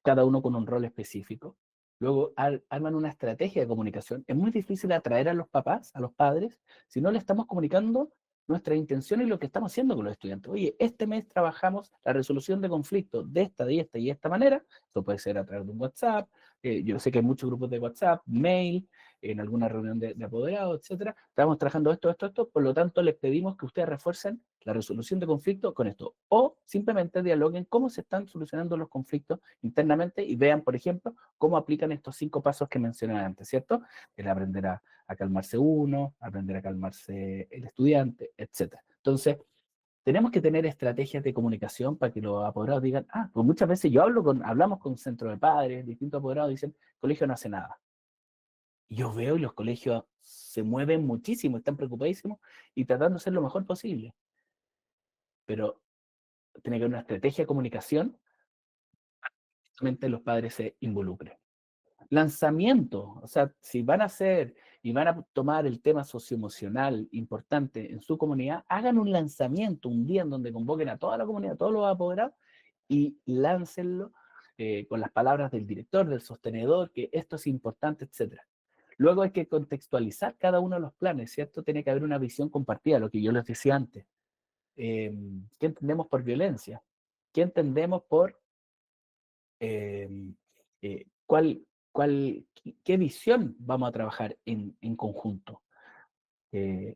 cada uno con un rol específico. Luego arman una estrategia de comunicación. Es muy difícil atraer a los papás, a los padres, si no le estamos comunicando nuestra intención y lo que estamos haciendo con los estudiantes. Oye, este mes trabajamos la resolución de conflictos de esta y esta manera. Esto puede ser a través de un WhatsApp, yo sé que hay muchos grupos de WhatsApp, mail, en alguna reunión de apoderados, etcétera. Estamos trabajando esto, por lo tanto les pedimos que ustedes refuercen la resolución de conflictos con esto, o simplemente dialoguen cómo se están solucionando los conflictos internamente y vean, por ejemplo, cómo aplican estos 5 pasos que mencioné antes, ¿cierto? El aprender a calmarse uno, aprender a calmarse el estudiante, etcétera. Entonces, tenemos que tener estrategias de comunicación para que los apoderados digan, pues muchas veces hablamos con centros de padres, distintos apoderados dicen, el colegio no hace nada. Y yo veo y los colegios se mueven muchísimo, están preocupadísimos y tratando de hacer lo mejor posible. Pero tiene que haber una estrategia de comunicación, justamente los padres se involucren. Lanzamiento, o sea, si van a hacer y van a tomar el tema socioemocional importante en su comunidad, hagan un lanzamiento un día en donde convoquen a toda la comunidad, a todos los apoderados, y láncenlo con las palabras del director, del sostenedor, que esto es importante, etcétera. Luego hay que contextualizar cada uno de los planes, ¿cierto? Tiene que haber una visión compartida, lo que yo les decía antes. ¿Qué entendemos por violencia? ¿Qué entendemos por eh, cuál, qué visión vamos a trabajar en conjunto? Eh,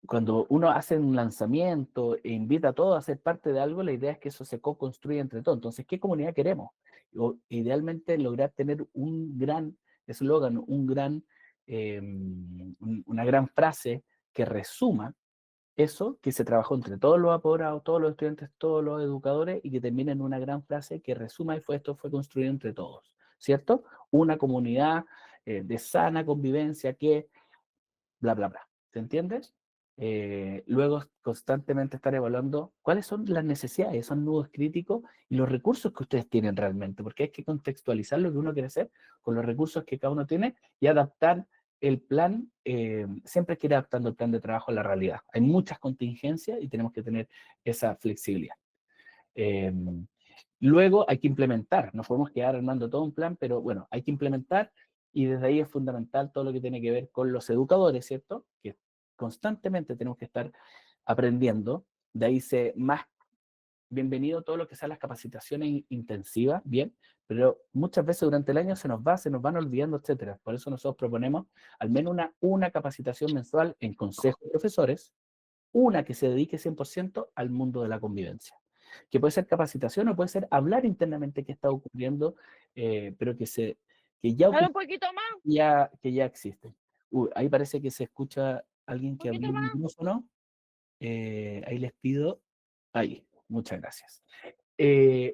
Cuando uno hace un lanzamiento e invita a todos a ser parte de algo, la idea es que eso se co-construya entre todos. Entonces, ¿qué comunidad queremos? O, idealmente lograr tener un gran eslogan, una gran frase que resuma eso que se trabajó entre todos los apoderados, todos los estudiantes, todos los educadores y que termine en una gran frase que resuma y esto fue construido entre todos, ¿cierto? Una comunidad de sana convivencia que bla, bla, bla. ¿Te entiendes? Luego, constantemente estar evaluando cuáles son las necesidades, esos nudos críticos y los recursos que ustedes tienen realmente, porque hay que contextualizar lo que uno quiere hacer con los recursos que cada uno tiene y adaptar el plan, siempre hay que ir adaptando el plan de trabajo a la realidad. Hay muchas contingencias y tenemos que tener esa flexibilidad. Eh, Luego hay que implementar, no podemos quedar armando todo un plan, pero bueno, hay que implementar y desde ahí es fundamental todo lo que tiene que ver con los educadores, ¿cierto? Que constantemente tenemos que estar aprendiendo, de ahí más bienvenido todo lo que sean las capacitaciones intensivas, bien, pero muchas veces durante el año se nos van olvidando, etcétera. Por eso nosotros proponemos al menos una capacitación mensual en consejos de profesores, una que se dedique 100% al mundo de la convivencia, que puede ser capacitación o puede ser hablar internamente qué está ocurriendo, pero que ya Dale ocurre, un poquito más, que ya existe. Ahí parece que se escucha alguien un que abrió poquito el más. micrófono. Ahí les pido. Ahí, muchas gracias.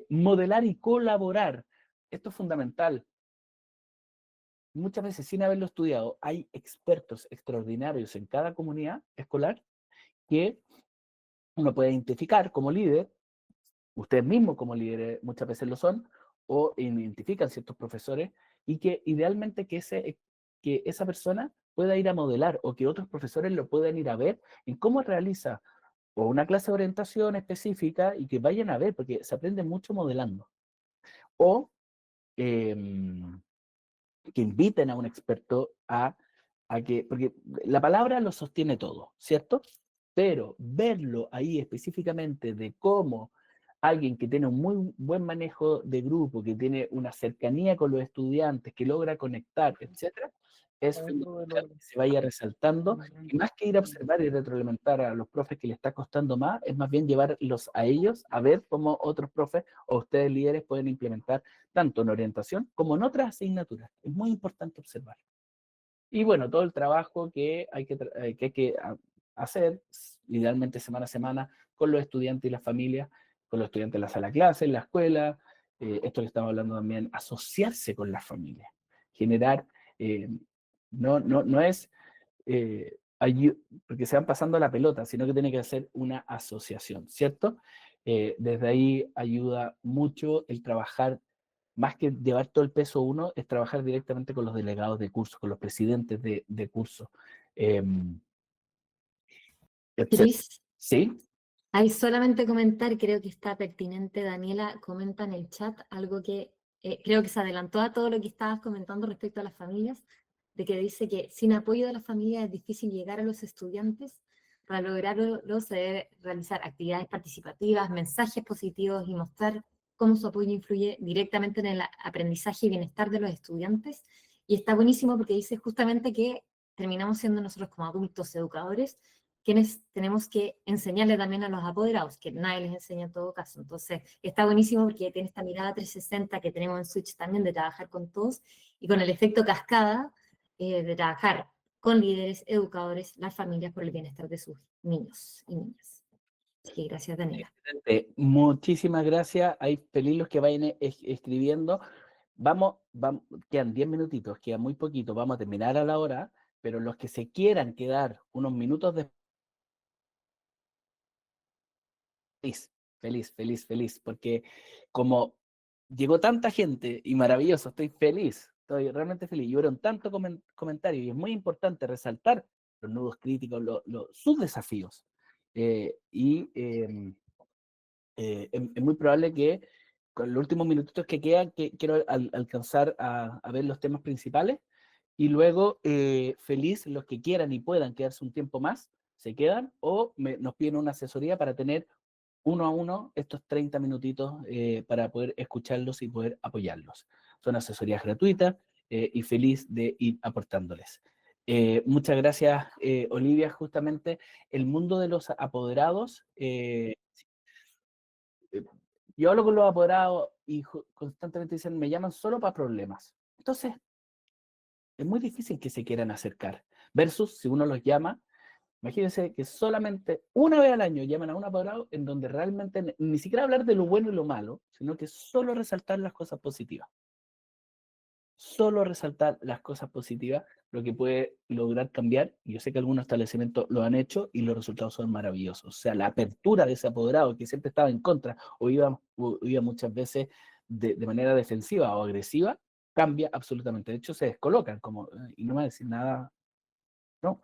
Modelar y colaborar. Esto es fundamental. Muchas veces, sin haberlo estudiado, hay expertos extraordinarios en cada comunidad escolar que uno puede identificar como líder. Ustedes mismos como líderes muchas veces lo son, o identifican ciertos profesores, y que idealmente que esa persona pueda ir a modelar o que otros profesores lo puedan ir a ver en cómo realiza o una clase de orientación específica y que vayan a ver, porque se aprende mucho modelando. O eh, que inviten a un experto porque la palabra lo sostiene todo, ¿cierto? Pero verlo ahí específicamente de cómo alguien que tiene un muy buen manejo de grupo, que tiene una cercanía con los estudiantes, que logra conectar, etcétera, es fundamental que se vaya resaltando, y más que ir a observar y retroalimentar a los profes que le está costando más, es más bien llevarlos a ellos a ver cómo otros profes o ustedes líderes pueden implementar tanto en orientación como en otras asignaturas. Es muy importante observar. Y bueno, todo el trabajo que hay que hacer, idealmente semana a semana, con los estudiantes y las familias, con los estudiantes en la sala de clase, en la escuela, esto que estamos hablando también, asociarse con las familias, generar, eh, no es porque se van pasando la pelota, sino que tiene que ser una asociación, ¿cierto? Desde ahí ayuda mucho el trabajar, más que llevar todo el peso uno, es trabajar directamente con los delegados de curso, con los presidentes de curso, eh, etc. Cris, ¿Sí? hay solamente comentar, creo que está pertinente, Daniela, comenta en el chat algo que creo que se adelantó a todo lo que estabas comentando respecto a las familias, de que dice que sin apoyo de las familias es difícil llegar a los estudiantes. Para lograrlo se debe realizar actividades participativas, mensajes positivos y mostrar cómo su apoyo influye directamente en el aprendizaje y bienestar de los estudiantes. Y está buenísimo porque dice justamente que terminamos siendo nosotros como adultos educadores quienes tenemos que enseñarle también a los apoderados, que nadie les enseña en todo caso. Entonces, está buenísimo porque tiene esta mirada 360 que tenemos en Switch también de trabajar con todos y con el efecto cascada de trabajar con líderes, educadores, las familias por el bienestar de sus niños y niñas. Así que gracias, Daniela. Muchísimas gracias. Hay feliz los que vayan escribiendo. Vamos, quedan 10 minutitos, queda muy poquito, vamos a terminar a la hora, pero los que se quieran quedar unos minutos después, feliz, feliz, feliz, feliz, porque como llegó tanta gente y maravilloso, estoy feliz, estoy realmente feliz. Y hubieron tanto comentario y es muy importante resaltar los nudos críticos, sus desafíos. Es muy probable que con los últimos minutitos que quedan, que quiero alcanzar a ver los temas principales y luego feliz los que quieran y puedan quedarse un tiempo más, se quedan o nos piden una asesoría para tener uno a uno estos 30 minutitos para poder escucharlos y poder apoyarlos. Son asesorías gratuitas y feliz de ir aportándoles. Muchas gracias, Olivia. Justamente el mundo de los apoderados, eh, yo hablo con los apoderados y constantemente dicen, me llaman solo para problemas. Entonces, es muy difícil que se quieran acercar. Versus si uno los llama, imagínense que solamente una vez al año llaman a un apoderado en donde realmente ni siquiera hablar de lo bueno y lo malo, sino que solo resaltar las cosas positivas. Solo resaltar las cosas positivas, lo que puede lograr cambiar. Yo sé que algunos establecimientos lo han hecho y los resultados son maravillosos. O sea, la apertura de ese apoderado que siempre estaba en contra o iba muchas veces de manera defensiva o agresiva, cambia absolutamente. De hecho, se descolocan como, y no me va a decir nada, no.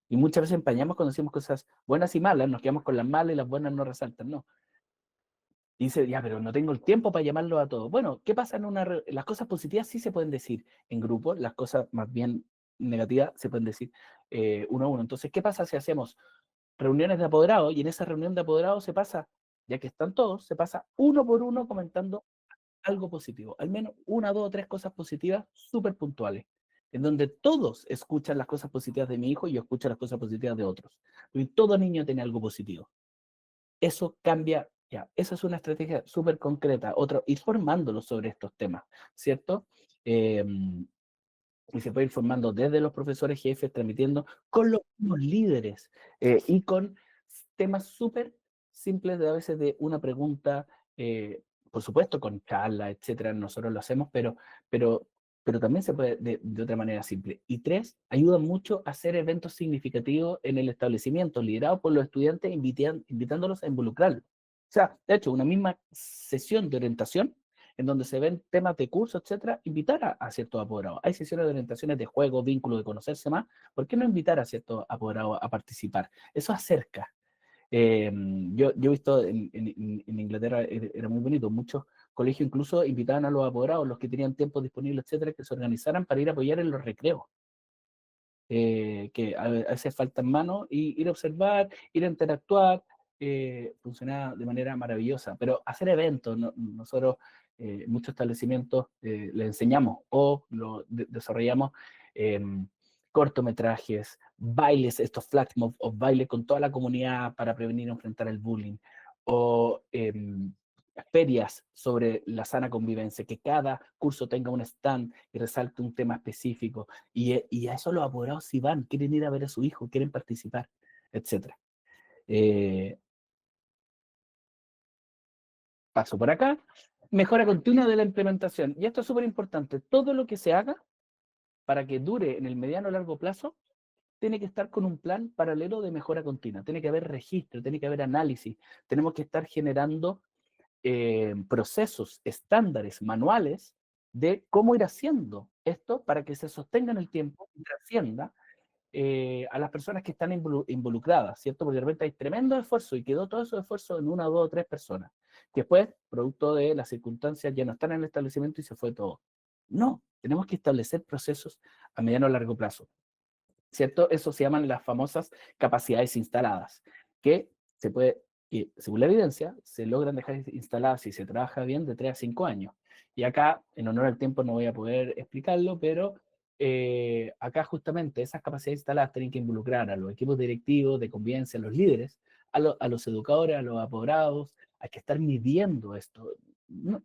Y muchas veces empañamos cuando decimos cosas buenas y malas, nos quedamos con las malas y las buenas no resaltan, no. Y dice, ya, pero no tengo el tiempo para llamarlo a todos. Bueno, ¿qué pasa las cosas positivas sí se pueden decir en grupo, las cosas más bien negativas se pueden decir uno a uno. Entonces, ¿qué pasa si hacemos reuniones de apoderados y en esa reunión de apoderados se pasa, ya que están todos, se pasa uno por uno comentando algo positivo, al menos una, dos o tres cosas positivas súper puntuales, en donde todos escuchan las cosas positivas de mi hijo y yo escucho las cosas positivas de otros. Y todo niño tiene algo positivo. Eso cambia, ya, esa es una estrategia súper concreta. Otro, ir formándolos sobre estos temas, ¿cierto? Eh, y se puede ir formando desde los profesores jefes, transmitiendo con los mismos líderes y con temas súper simples de a veces de una pregunta, por supuesto con charla, etcétera, nosotros lo hacemos, pero, pero también se puede de otra manera simple. Y tres, ayuda mucho a hacer eventos significativos en el establecimiento, liderados por los estudiantes, invitándolos a involucrarlos. O sea, de hecho, una misma sesión de orientación en donde se ven temas de curso, etcétera, invitar a ciertos apoderados. Hay sesiones de orientaciones de juego, vínculo, de conocerse más. ¿Por qué no invitar a ciertos apoderados a participar? Eso acerca. Yo he visto en Inglaterra, era muy bonito, muchos colegios incluso invitaban a los apoderados, los que tenían tiempo disponible, etcétera, que se organizaran para ir a apoyar en los recreos. Que a veces faltan manos, y ir a observar, ir a interactuar, funciona de manera maravillosa. Pero hacer eventos, nosotros, muchos establecimientos, le enseñamos o desarrollamos cortometrajes, bailes, estos flash mobs, o baile con toda la comunidad para prevenir y enfrentar el bullying, o ferias sobre la sana convivencia, que cada curso tenga un stand y resalte un tema específico. Y a eso los apoderados sí van, quieren ir a ver a su hijo, quieren participar, etcétera. Eh, Paso por acá. Mejora continua de la implementación. Y esto es súper importante. Todo lo que se haga para que dure en el mediano o largo plazo tiene que estar con un plan paralelo de mejora continua. Tiene que haber registro, tiene que haber análisis. Tenemos que estar generando procesos, estándares, manuales de cómo ir haciendo esto para que se sostenga en el tiempo y trascienda a las personas que están involucradas, ¿cierto? Porque de repente hay tremendo esfuerzo y quedó todo ese esfuerzo en una, dos o tres personas, que después, producto de las circunstancias, ya no están en el establecimiento y se fue todo. No, tenemos que establecer procesos a mediano o largo plazo, ¿cierto? Eso se llaman las famosas capacidades instaladas, que se puede, que según la evidencia, se logran dejar instaladas si se trabaja bien de 3 a 5 años. Y acá, en honor al tiempo, no voy a poder explicarlo, pero acá justamente esas capacidades instaladas tienen que involucrar a los equipos directivos de convivencia, a los líderes, a los educadores, a los apoderados, hay que estar midiendo esto. No,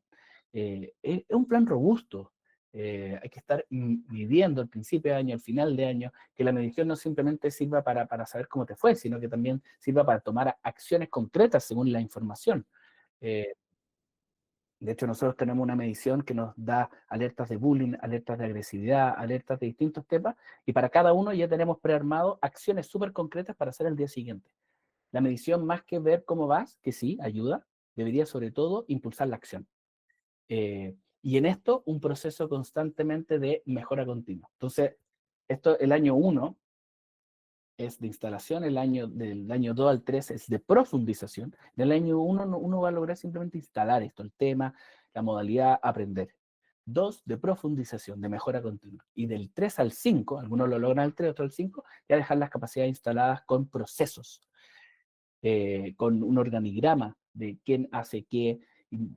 es un plan robusto. Hay que estar midiendo al principio de año, al final de año, que la medición no simplemente sirva para saber cómo te fue, sino que también sirva para tomar acciones concretas según la información. Eh, de hecho, nosotros tenemos una medición que nos da alertas de bullying, alertas de agresividad, alertas de distintos temas, y para cada uno ya tenemos prearmado acciones súper concretas para hacer el día siguiente. La medición, más que ver cómo vas, que sí, ayuda, debería sobre todo impulsar la acción. Y en esto, un proceso constantemente de mejora continua. Entonces, esto, el año uno es de instalación, del año 2 al 3 es de profundización. En el año 1 uno va a lograr simplemente instalar esto, el tema, la modalidad, aprender. 2 de profundización, de mejora continua. Y del 3 al 5, algunos lo logran al 3, otros al 5, ya dejar las capacidades instaladas con procesos, con un organigrama de quién hace qué,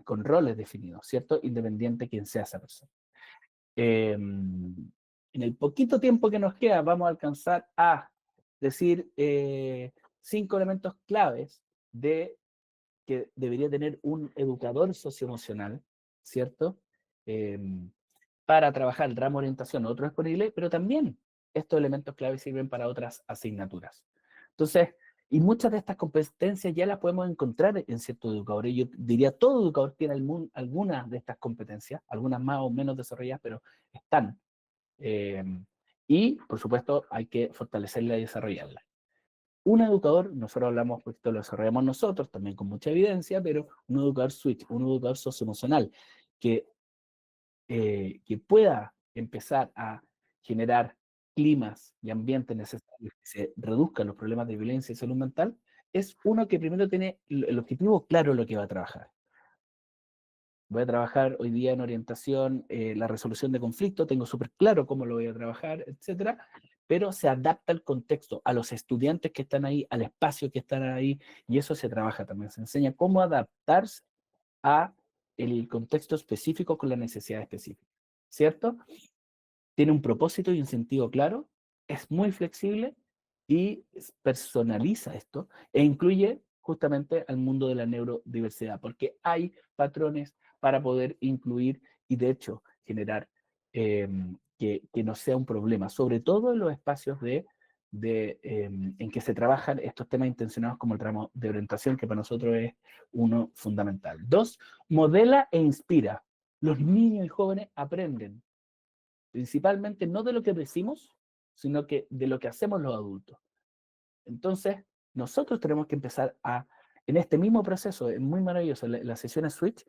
con roles definidos, ¿cierto? Independiente quién sea esa persona. En el poquito tiempo que nos queda, vamos a alcanzar a decir 5 elementos claves de que debería tener un educador socioemocional, ¿cierto? Em, para trabajar el ramo de orientación, otro disponible, pero también estos elementos claves sirven para otras asignaturas. Entonces, y muchas de estas competencias ya las podemos encontrar en ciertos educadores. Yo diría, todo educador tiene algunas de estas competencias, algunas más o menos desarrolladas, pero están. Eh, y, por supuesto, hay que fortalecerla y desarrollarla. Un educador, nosotros hablamos, pues esto lo desarrollamos nosotros, también con mucha evidencia, pero un educador switch, un educador socioemocional, que que pueda empezar a generar climas y ambientes necesarios que se reduzcan los problemas de violencia y salud mental, es uno que primero tiene el objetivo claro de lo que va a trabajar. Voy a trabajar hoy día en orientación, la resolución de conflictos, tengo súper claro cómo lo voy a trabajar, etcétera, pero se adapta al contexto, a los estudiantes que están ahí, al espacio que están ahí, y eso se trabaja también, se enseña cómo adaptarse a el contexto específico con la necesidad específica, ¿cierto? Tiene un propósito y un sentido claro, es muy flexible y personaliza esto e incluye justamente al mundo de la neurodiversidad, porque hay patrones para poder incluir y de hecho generar que no sea un problema, sobre todo en los espacios en que se trabajan estos temas intencionados como el tramo de orientación, que para nosotros es uno fundamental. 2, modela e inspira. Los niños y jóvenes aprenden principalmente no de lo que decimos, sino que de lo que hacemos los adultos. Entonces, nosotros tenemos que empezar en este mismo proceso, es muy maravilloso, las sesiones Switch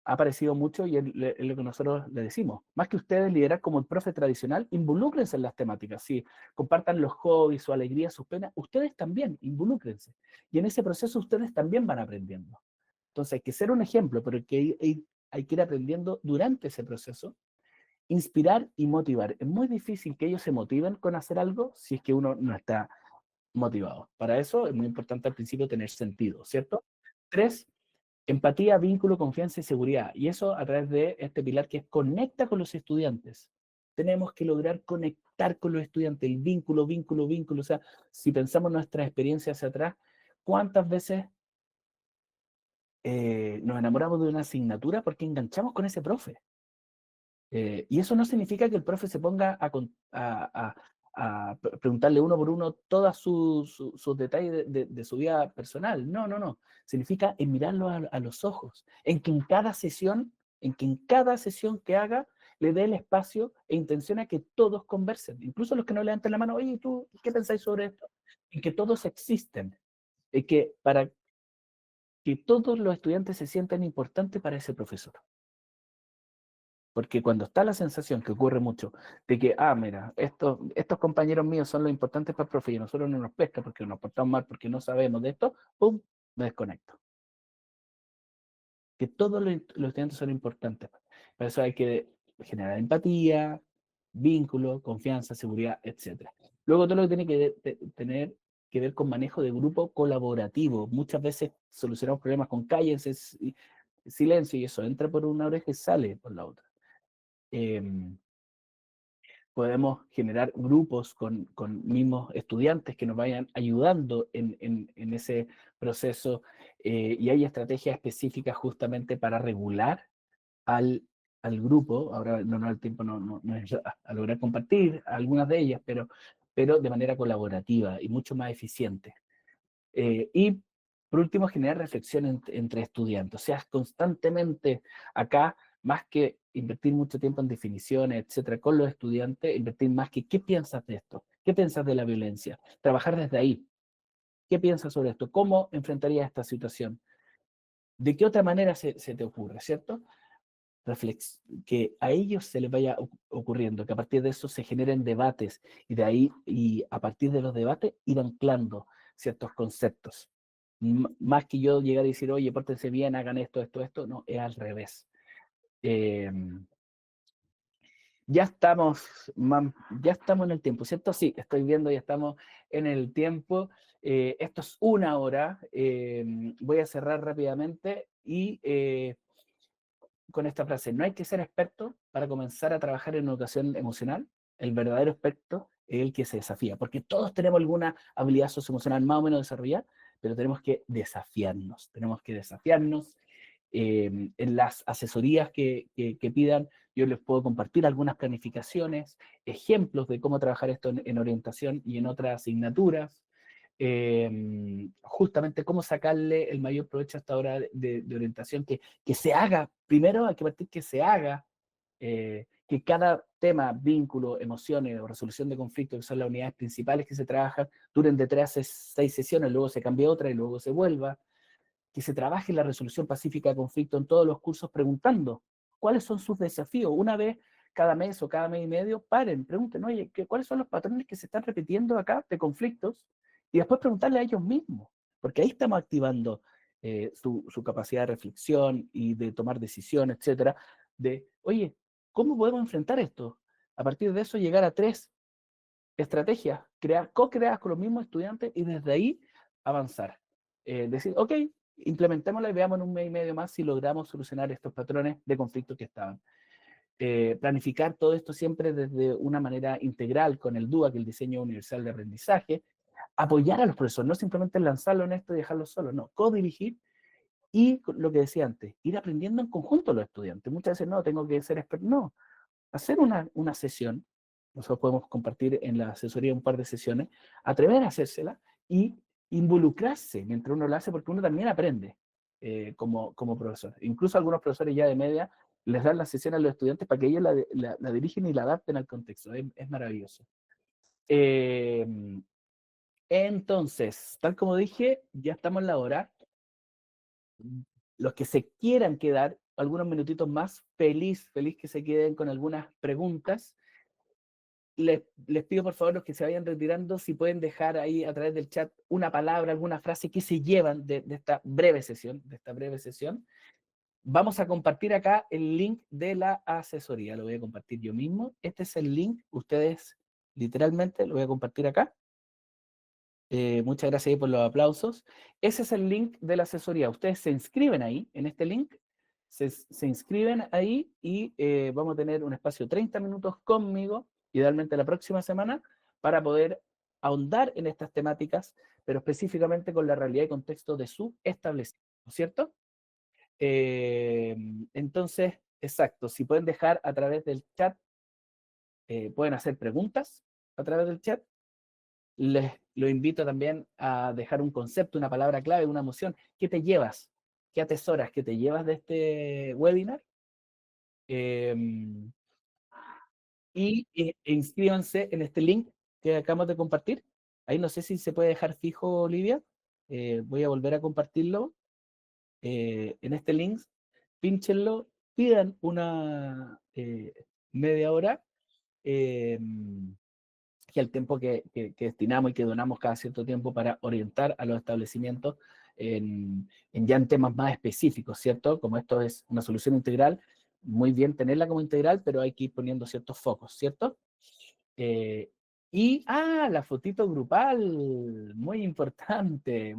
ha aparecido mucho y es lo que nosotros le decimos. Más que ustedes liderar como el profe tradicional, involúcrense en las temáticas, sí, compartan los hobbies, su alegría, sus penas, ustedes también, involúcrense. Y en ese proceso ustedes también van aprendiendo. Entonces hay que ser un ejemplo, pero hay que ir aprendiendo durante ese proceso, inspirar y motivar. Es muy difícil que ellos se motiven con hacer algo si es que uno no está motivado. Para eso es muy importante al principio tener sentido, ¿cierto? 3, empatía, vínculo, confianza y seguridad. Y eso a través de este pilar que es conecta con los estudiantes. Tenemos que lograr conectar con los estudiantes, el vínculo, vínculo, vínculo. O sea, si pensamos nuestras experiencias hacia atrás, ¿cuántas veces nos enamoramos de una asignatura porque enganchamos con ese profe? Y eso no significa que el profe se ponga a preguntarle uno por uno todos sus detalles de su vida personal. No, no, no. Significa en mirarlo a los ojos, en que en cada sesión que haga le dé el espacio e intenciona que todos conversen, incluso los que no levanten la mano, oye, ¿tú qué pensáis sobre esto? En que todos existen, y que para que todos los estudiantes se sientan importantes para ese profesor. Porque cuando está la sensación, que ocurre mucho, de que, mira, estos compañeros míos son los importantes para el profe y a nosotros no nos pesca porque nos portamos mal, porque no sabemos de esto, ¡pum!, me desconecto. Que todos los estudiantes son importantes. Para eso hay que generar empatía, vínculo, confianza, seguridad, etc. Luego todo lo que tiene que tener que ver con manejo de grupo colaborativo. Muchas veces solucionamos problemas con cállense, silencio y eso entra por una oreja y sale por la otra. Eh, podemos generar grupos con mismos estudiantes que nos vayan ayudando en ese proceso, y hay estrategias específicas justamente para regular al, al grupo. Ahora no el tiempo no es a lograr compartir algunas de ellas, pero de manera colaborativa y mucho más eficiente. Y por último, generar reflexión entre estudiantes. O sea, constantemente acá, más que invertir mucho tiempo en definiciones, etcétera, con los estudiantes, invertir más que qué piensas de esto, qué piensas de la violencia, trabajar desde ahí. ¿Qué piensas sobre esto? ¿Cómo enfrentarías esta situación? ¿De qué otra manera se te ocurre, cierto? Que a ellos se les vaya ocurriendo, que a partir de eso se generen debates y de ahí, y a partir de los debates, ir anclando ciertos conceptos. Más que yo llegar y decir, oye, pórtense bien, hagan esto, esto, esto, no, es al revés. Eh, ya estamos, ya estamos en el tiempo, ¿cierto? Sí, estoy viendo, ya estamos en el tiempo. Esto es una hora. Voy a cerrar rápidamente y con esta frase: no hay que ser experto para comenzar a trabajar en educación emocional. El verdadero experto es el que se desafía, porque todos tenemos alguna habilidad socioemocional más o menos desarrollada, pero tenemos que desafiarnos. En las asesorías que pidan, yo les puedo compartir algunas planificaciones, ejemplos de cómo trabajar esto en orientación y en otras asignaturas. Justamente cómo sacarle el mayor provecho a esta hora de orientación, que se haga, primero hay que partir que se haga, que cada tema, vínculo, emociones o resolución de conflictos, que son las unidades principales que se trabajan, duren de 3 a 6 sesiones, luego se cambie otra y luego se vuelva, que se trabaje la resolución pacífica de conflicto en todos los cursos, preguntando cuáles son sus desafíos. Una vez cada mes o cada mes y medio, paren, pregunten, oye, ¿cuáles son los patrones que se están repitiendo acá de conflictos? Y después preguntarle a ellos mismos, porque ahí estamos activando su capacidad de reflexión y de tomar decisiones, etcétera, de, oye, ¿cómo podemos enfrentar esto? A partir de eso, llegar a 3 estrategias, co-creadas con los mismos estudiantes, y desde ahí avanzar. Decir, ok, implementémosla y veamos en un mes y medio más si logramos solucionar estos patrones de conflicto que estaban. Planificar todo esto siempre desde una manera integral con el DUA, que es el Diseño Universal de Aprendizaje. Apoyar a los profesores, no simplemente lanzarlo en esto y dejarlo solo, no, co-dirigir. Y lo que decía antes, ir aprendiendo en conjunto los estudiantes. Muchas veces no, tengo que ser experto, no, hacer una sesión. Nosotros podemos compartir en la asesoría un par de sesiones, atrever a hacérsela y involucrarse mientras uno lo hace, porque uno también aprende como profesor. Incluso algunos profesores ya de media les dan la sesión a los estudiantes para que ellos la dirigen y la adapten al contexto. Es maravilloso. Eh, entonces, tal como dije, ya estamos en la hora. Los que se quieran quedar algunos minutitos más, feliz que se queden con algunas preguntas. Les pido por favor, los que se vayan retirando, si pueden dejar ahí a través del chat una palabra, alguna frase que se llevan de esta breve sesión. Vamos a compartir acá el link de la asesoría, lo voy a compartir yo mismo. Este es el link, ustedes literalmente lo voy a compartir acá. Muchas gracias ahí por los aplausos. Ese es el link de la asesoría. Ustedes se inscriben ahí, en este link, se inscriben ahí y vamos a tener un espacio de 30 minutos conmigo, idealmente la próxima semana, para poder ahondar en estas temáticas, pero específicamente con la realidad y contexto de su establecimiento, ¿cierto? Entonces, exacto, si pueden dejar a través del chat, pueden hacer preguntas a través del chat. Les lo invito también a dejar un concepto, una palabra clave, una emoción. ¿Qué te llevas? ¿Qué atesoras? ¿Qué te llevas de este webinar? Eh, inscríbanse en este link que acabamos de compartir. Ahí no sé si se puede dejar fijo, Olivia. Voy a volver a compartirlo. En este link, pínchenlo, pidan una media hora. Eh, que el tiempo que destinamos y que donamos cada cierto tiempo para orientar a los establecimientos ya en temas más específicos, ¿cierto? Como esto es una solución integral, muy bien tenerla como integral, pero hay que ir poniendo ciertos focos, ¿cierto? Eh, la fotito grupal, muy importante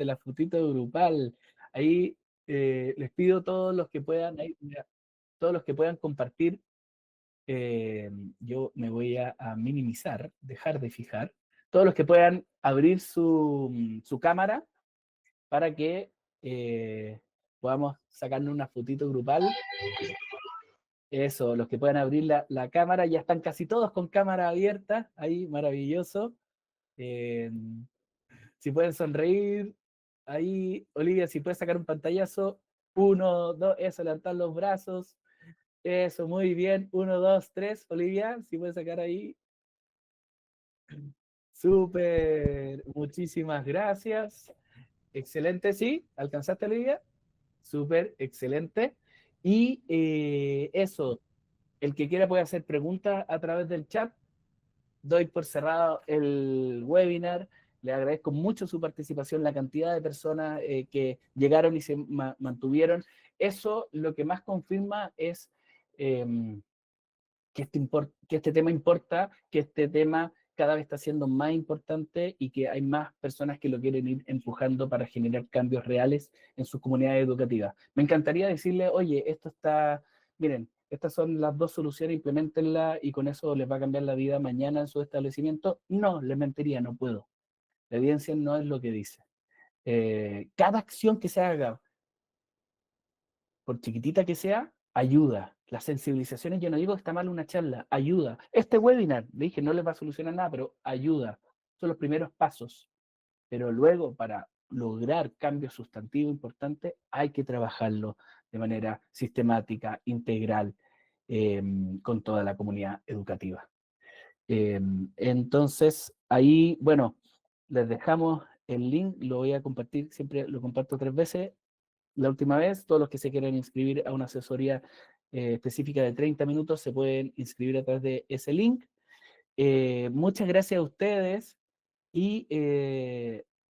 la fotito grupal. Ahí les pido a todos los que puedan, todos los que puedan compartir yo me voy a minimizar, dejar de fijar. Todos los que puedan abrir su cámara para que podamos sacarnos una fotito grupal. Eso, los que puedan abrir la cámara, ya están casi todos con cámara abierta, ahí, maravilloso. Eh, si pueden sonreír, ahí, Olivia, si puedes sacar un pantallazo, uno, dos, eso, levantar los brazos, eso, muy bien, uno, dos, tres, Olivia, si puedes sacar ahí. Súper, muchísimas gracias. Excelente, sí, ¿alcanzaste, Olivia? Súper, excelente. Y eso, el que quiera puede hacer preguntas a través del chat. Doy por cerrado el webinar. Le agradezco mucho su participación, la cantidad de personas que llegaron y se mantuvieron. Eso lo que más confirma es eh, que este tema importa, que este tema cada vez está siendo más importante y que hay más personas que lo quieren ir empujando para generar cambios reales en sus comunidades educativas. Me encantaría decirle, oye, esto está, miren, estas son las dos soluciones, implementenla y con eso les va a cambiar la vida mañana en su establecimiento. No, les mentiría, no puedo. La evidencia no es lo que dice. Cada acción que se haga por chiquitita que sea, ayuda. Las sensibilizaciones, yo no digo que está mal una charla, ayuda. Este webinar, le dije, no les va a solucionar nada, pero ayuda. Son los primeros pasos. Pero luego, para lograr cambios sustantivos importantes, hay que trabajarlo de manera sistemática, integral, con toda la comunidad educativa. Entonces, ahí, bueno, les dejamos el link, lo voy a compartir, siempre lo comparto 3 veces, la última vez. Todos los que se quieran inscribir a una asesoría específica de 30 minutos se pueden inscribir a través de ese link. Muchas gracias a ustedes y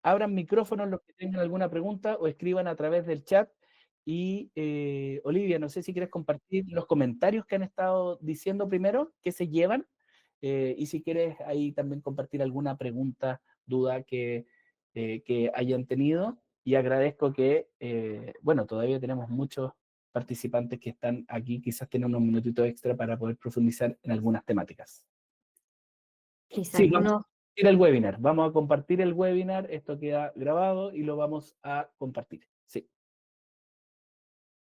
abran micrófonos los que tengan alguna pregunta o escriban a través del chat. Y Olivia, no sé si quieres compartir los comentarios que han estado diciendo primero, que se llevan, y si quieres ahí también compartir alguna pregunta, duda que hayan tenido. Y agradezco que, bueno, todavía tenemos muchos participantes que están aquí, quizás tienen unos minutitos extra para poder profundizar en algunas temáticas. Cris, Sí, vamos a algunos, compartir el webinar. Vamos a compartir el webinar. Esto queda grabado y lo vamos a compartir. Sí.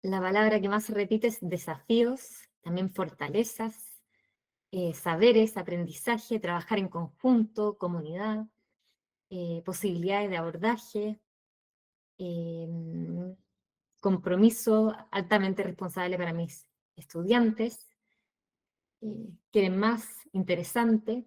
la palabra que más se repite es desafíos, también fortalezas, saberes, aprendizaje, trabajar en conjunto, comunidad, posibilidades de abordaje, eh, compromiso altamente responsable para mis estudiantes, quieren más, interesante.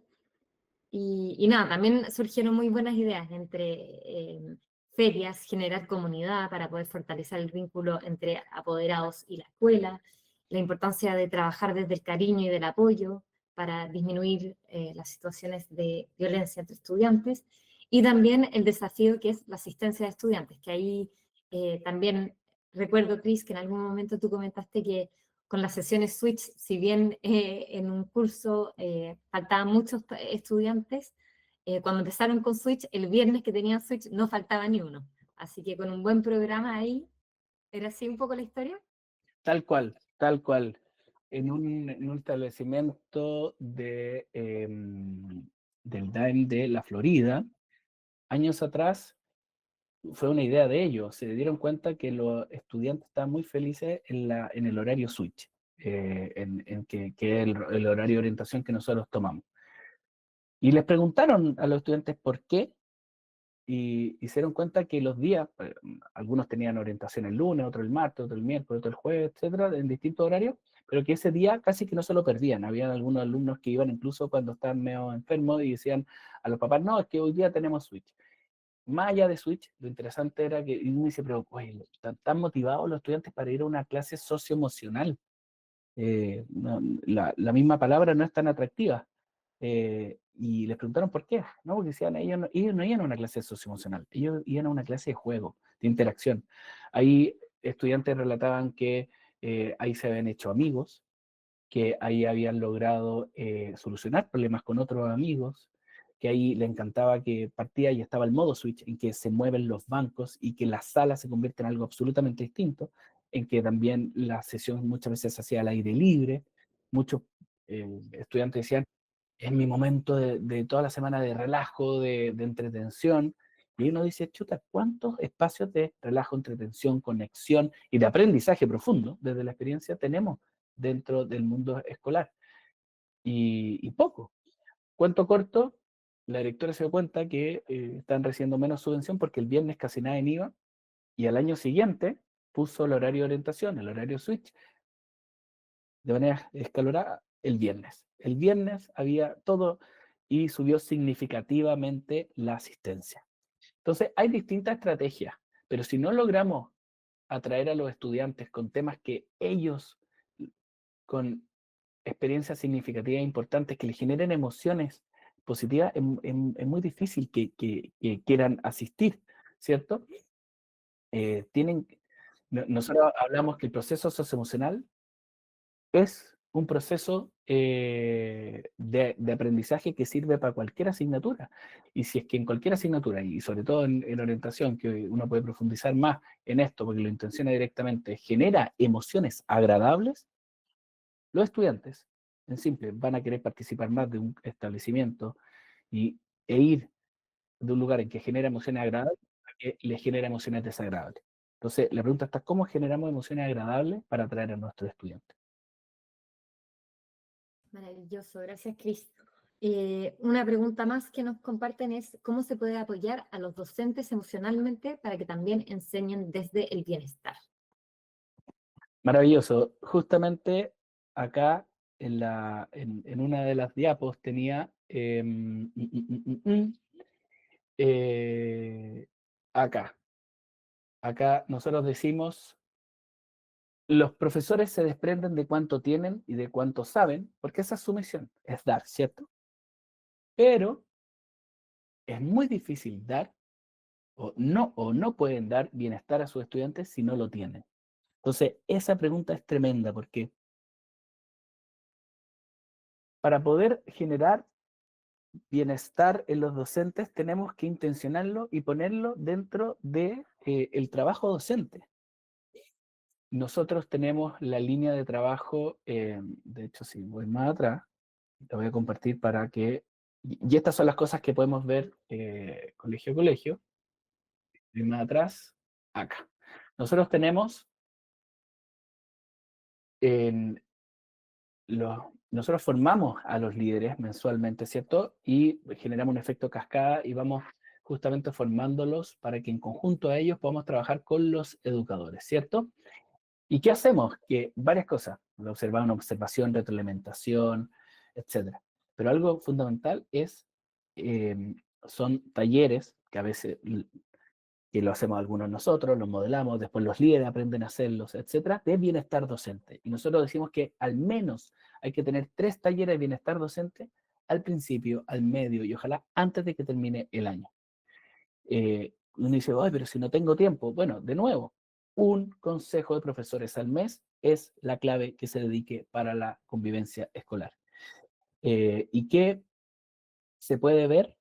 Y nada, también surgieron muy buenas ideas entre ferias, generar comunidad para poder fortalecer el vínculo entre apoderados y la escuela, la importancia de trabajar desde el cariño y del apoyo para disminuir las situaciones de violencia entre estudiantes, y también el desafío que es la asistencia de estudiantes, que ahí también recuerdo, Cris, que en algún momento tú comentaste que con las sesiones Switch, si bien en un curso faltaban muchos estudiantes, cuando empezaron con Switch, el viernes que tenían Switch no faltaba ni uno. Así que con un buen programa ahí, ¿era así un poco la historia? Tal cual, tal cual. En un establecimiento del DAEM de la Florida, años atrás, fue una idea de ellos. Se dieron cuenta que los estudiantes estaban muy felices en el horario switch, que es el horario de orientación que nosotros tomamos. Y les preguntaron a los estudiantes por qué, y se dieron cuenta que los días, algunos tenían orientación el lunes, otro el martes, otro el miércoles, otro el jueves, etcétera, en distintos horarios, pero que ese día casi que no se lo perdían. Había algunos alumnos que iban incluso cuando estaban medio enfermos y decían a los papás, no, es que hoy día tenemos switch. Más allá de Switch, lo interesante era que uno dice, pero oye, están tan motivados los estudiantes para ir a una clase socioemocional. La misma palabra no es tan atractiva. Y les preguntaron por qué, ¿no? Porque decían, ellos no iban a una clase socioemocional, ellos iban a una clase de juego, de interacción. Ahí estudiantes relataban que ahí se habían hecho amigos, que ahí habían logrado solucionar problemas con otros amigos, que ahí le encantaba que partía y estaba el modo switch, en que se mueven los bancos y que la sala se convierte en algo absolutamente distinto, en que también la sesión muchas veces se hacía al aire libre, muchos estudiantes decían, es mi momento de toda la semana de relajo, de entretención. Y uno dice, chuta, ¿cuántos espacios de relajo, entretención, conexión y de aprendizaje profundo desde la experiencia tenemos dentro del mundo escolar? Y poco. Cuento corto, la directora se dio cuenta que están recibiendo menos subvención porque el viernes casi nadie iba y al año siguiente puso el horario de orientación, el horario switch, de manera escalonada el viernes. El viernes había todo y subió significativamente la asistencia. Entonces, hay distintas estrategias, pero si no logramos atraer a los estudiantes con temas que ellos, con experiencias significativas e importantes, que les generen emociones positivas, es muy difícil que quieran asistir, ¿cierto? Tienen, nosotros hablamos que el proceso socioemocional es un proceso de aprendizaje que sirve para cualquier asignatura. Y si es que en cualquier asignatura, y sobre todo en orientación, que uno puede profundizar más en esto, porque lo intenciona directamente, genera emociones agradables, los estudiantes, en simple, van a querer participar más de un establecimiento y, e ir de un lugar en que genera emociones agradables a que les genera emociones desagradables. Entonces, la pregunta está, ¿cómo generamos emociones agradables para atraer a nuestros estudiantes? Maravilloso, gracias, Cris. Una pregunta más que nos comparten es, ¿cómo se puede apoyar a los docentes emocionalmente para que también enseñen desde el bienestar? Maravilloso. Justamente acá en una de las diapos tenía eh, acá. Acá nosotros decimos, los profesores se desprenden de cuánto tienen y de cuánto saben, porque esa es su misión, es dar, ¿cierto? Pero es muy difícil dar o no pueden dar bienestar a sus estudiantes si no lo tienen. Entonces, esa pregunta es tremenda porque para poder generar bienestar en los docentes tenemos que intencionarlo y ponerlo dentro de el trabajo docente. Nosotros tenemos la línea de trabajo, de hecho, si voy más atrás, la voy a compartir para que, y estas son las cosas que podemos ver colegio a colegio, y más atrás, acá. Nosotros tenemos en nosotros formamos a los líderes mensualmente, ¿cierto? Y generamos un efecto cascada y vamos justamente formándolos para que en conjunto a ellos podamos trabajar con los educadores, ¿cierto? ¿Y qué hacemos? Que varias cosas, una observación, retroalimentación, etcétera. Pero algo fundamental es, son talleres que a veces que lo hacemos algunos nosotros, los modelamos, después los líderes aprenden a hacerlos, etcétera, de bienestar docente. Y nosotros decimos que al menos hay que tener 3 talleres de bienestar docente al principio, al medio y ojalá antes de que termine el año. Uno dice, ay, pero si no tengo tiempo. Bueno, de nuevo, un consejo de profesores al mes es la clave que se dedique para la convivencia escolar. ¿Y qué se puede ver?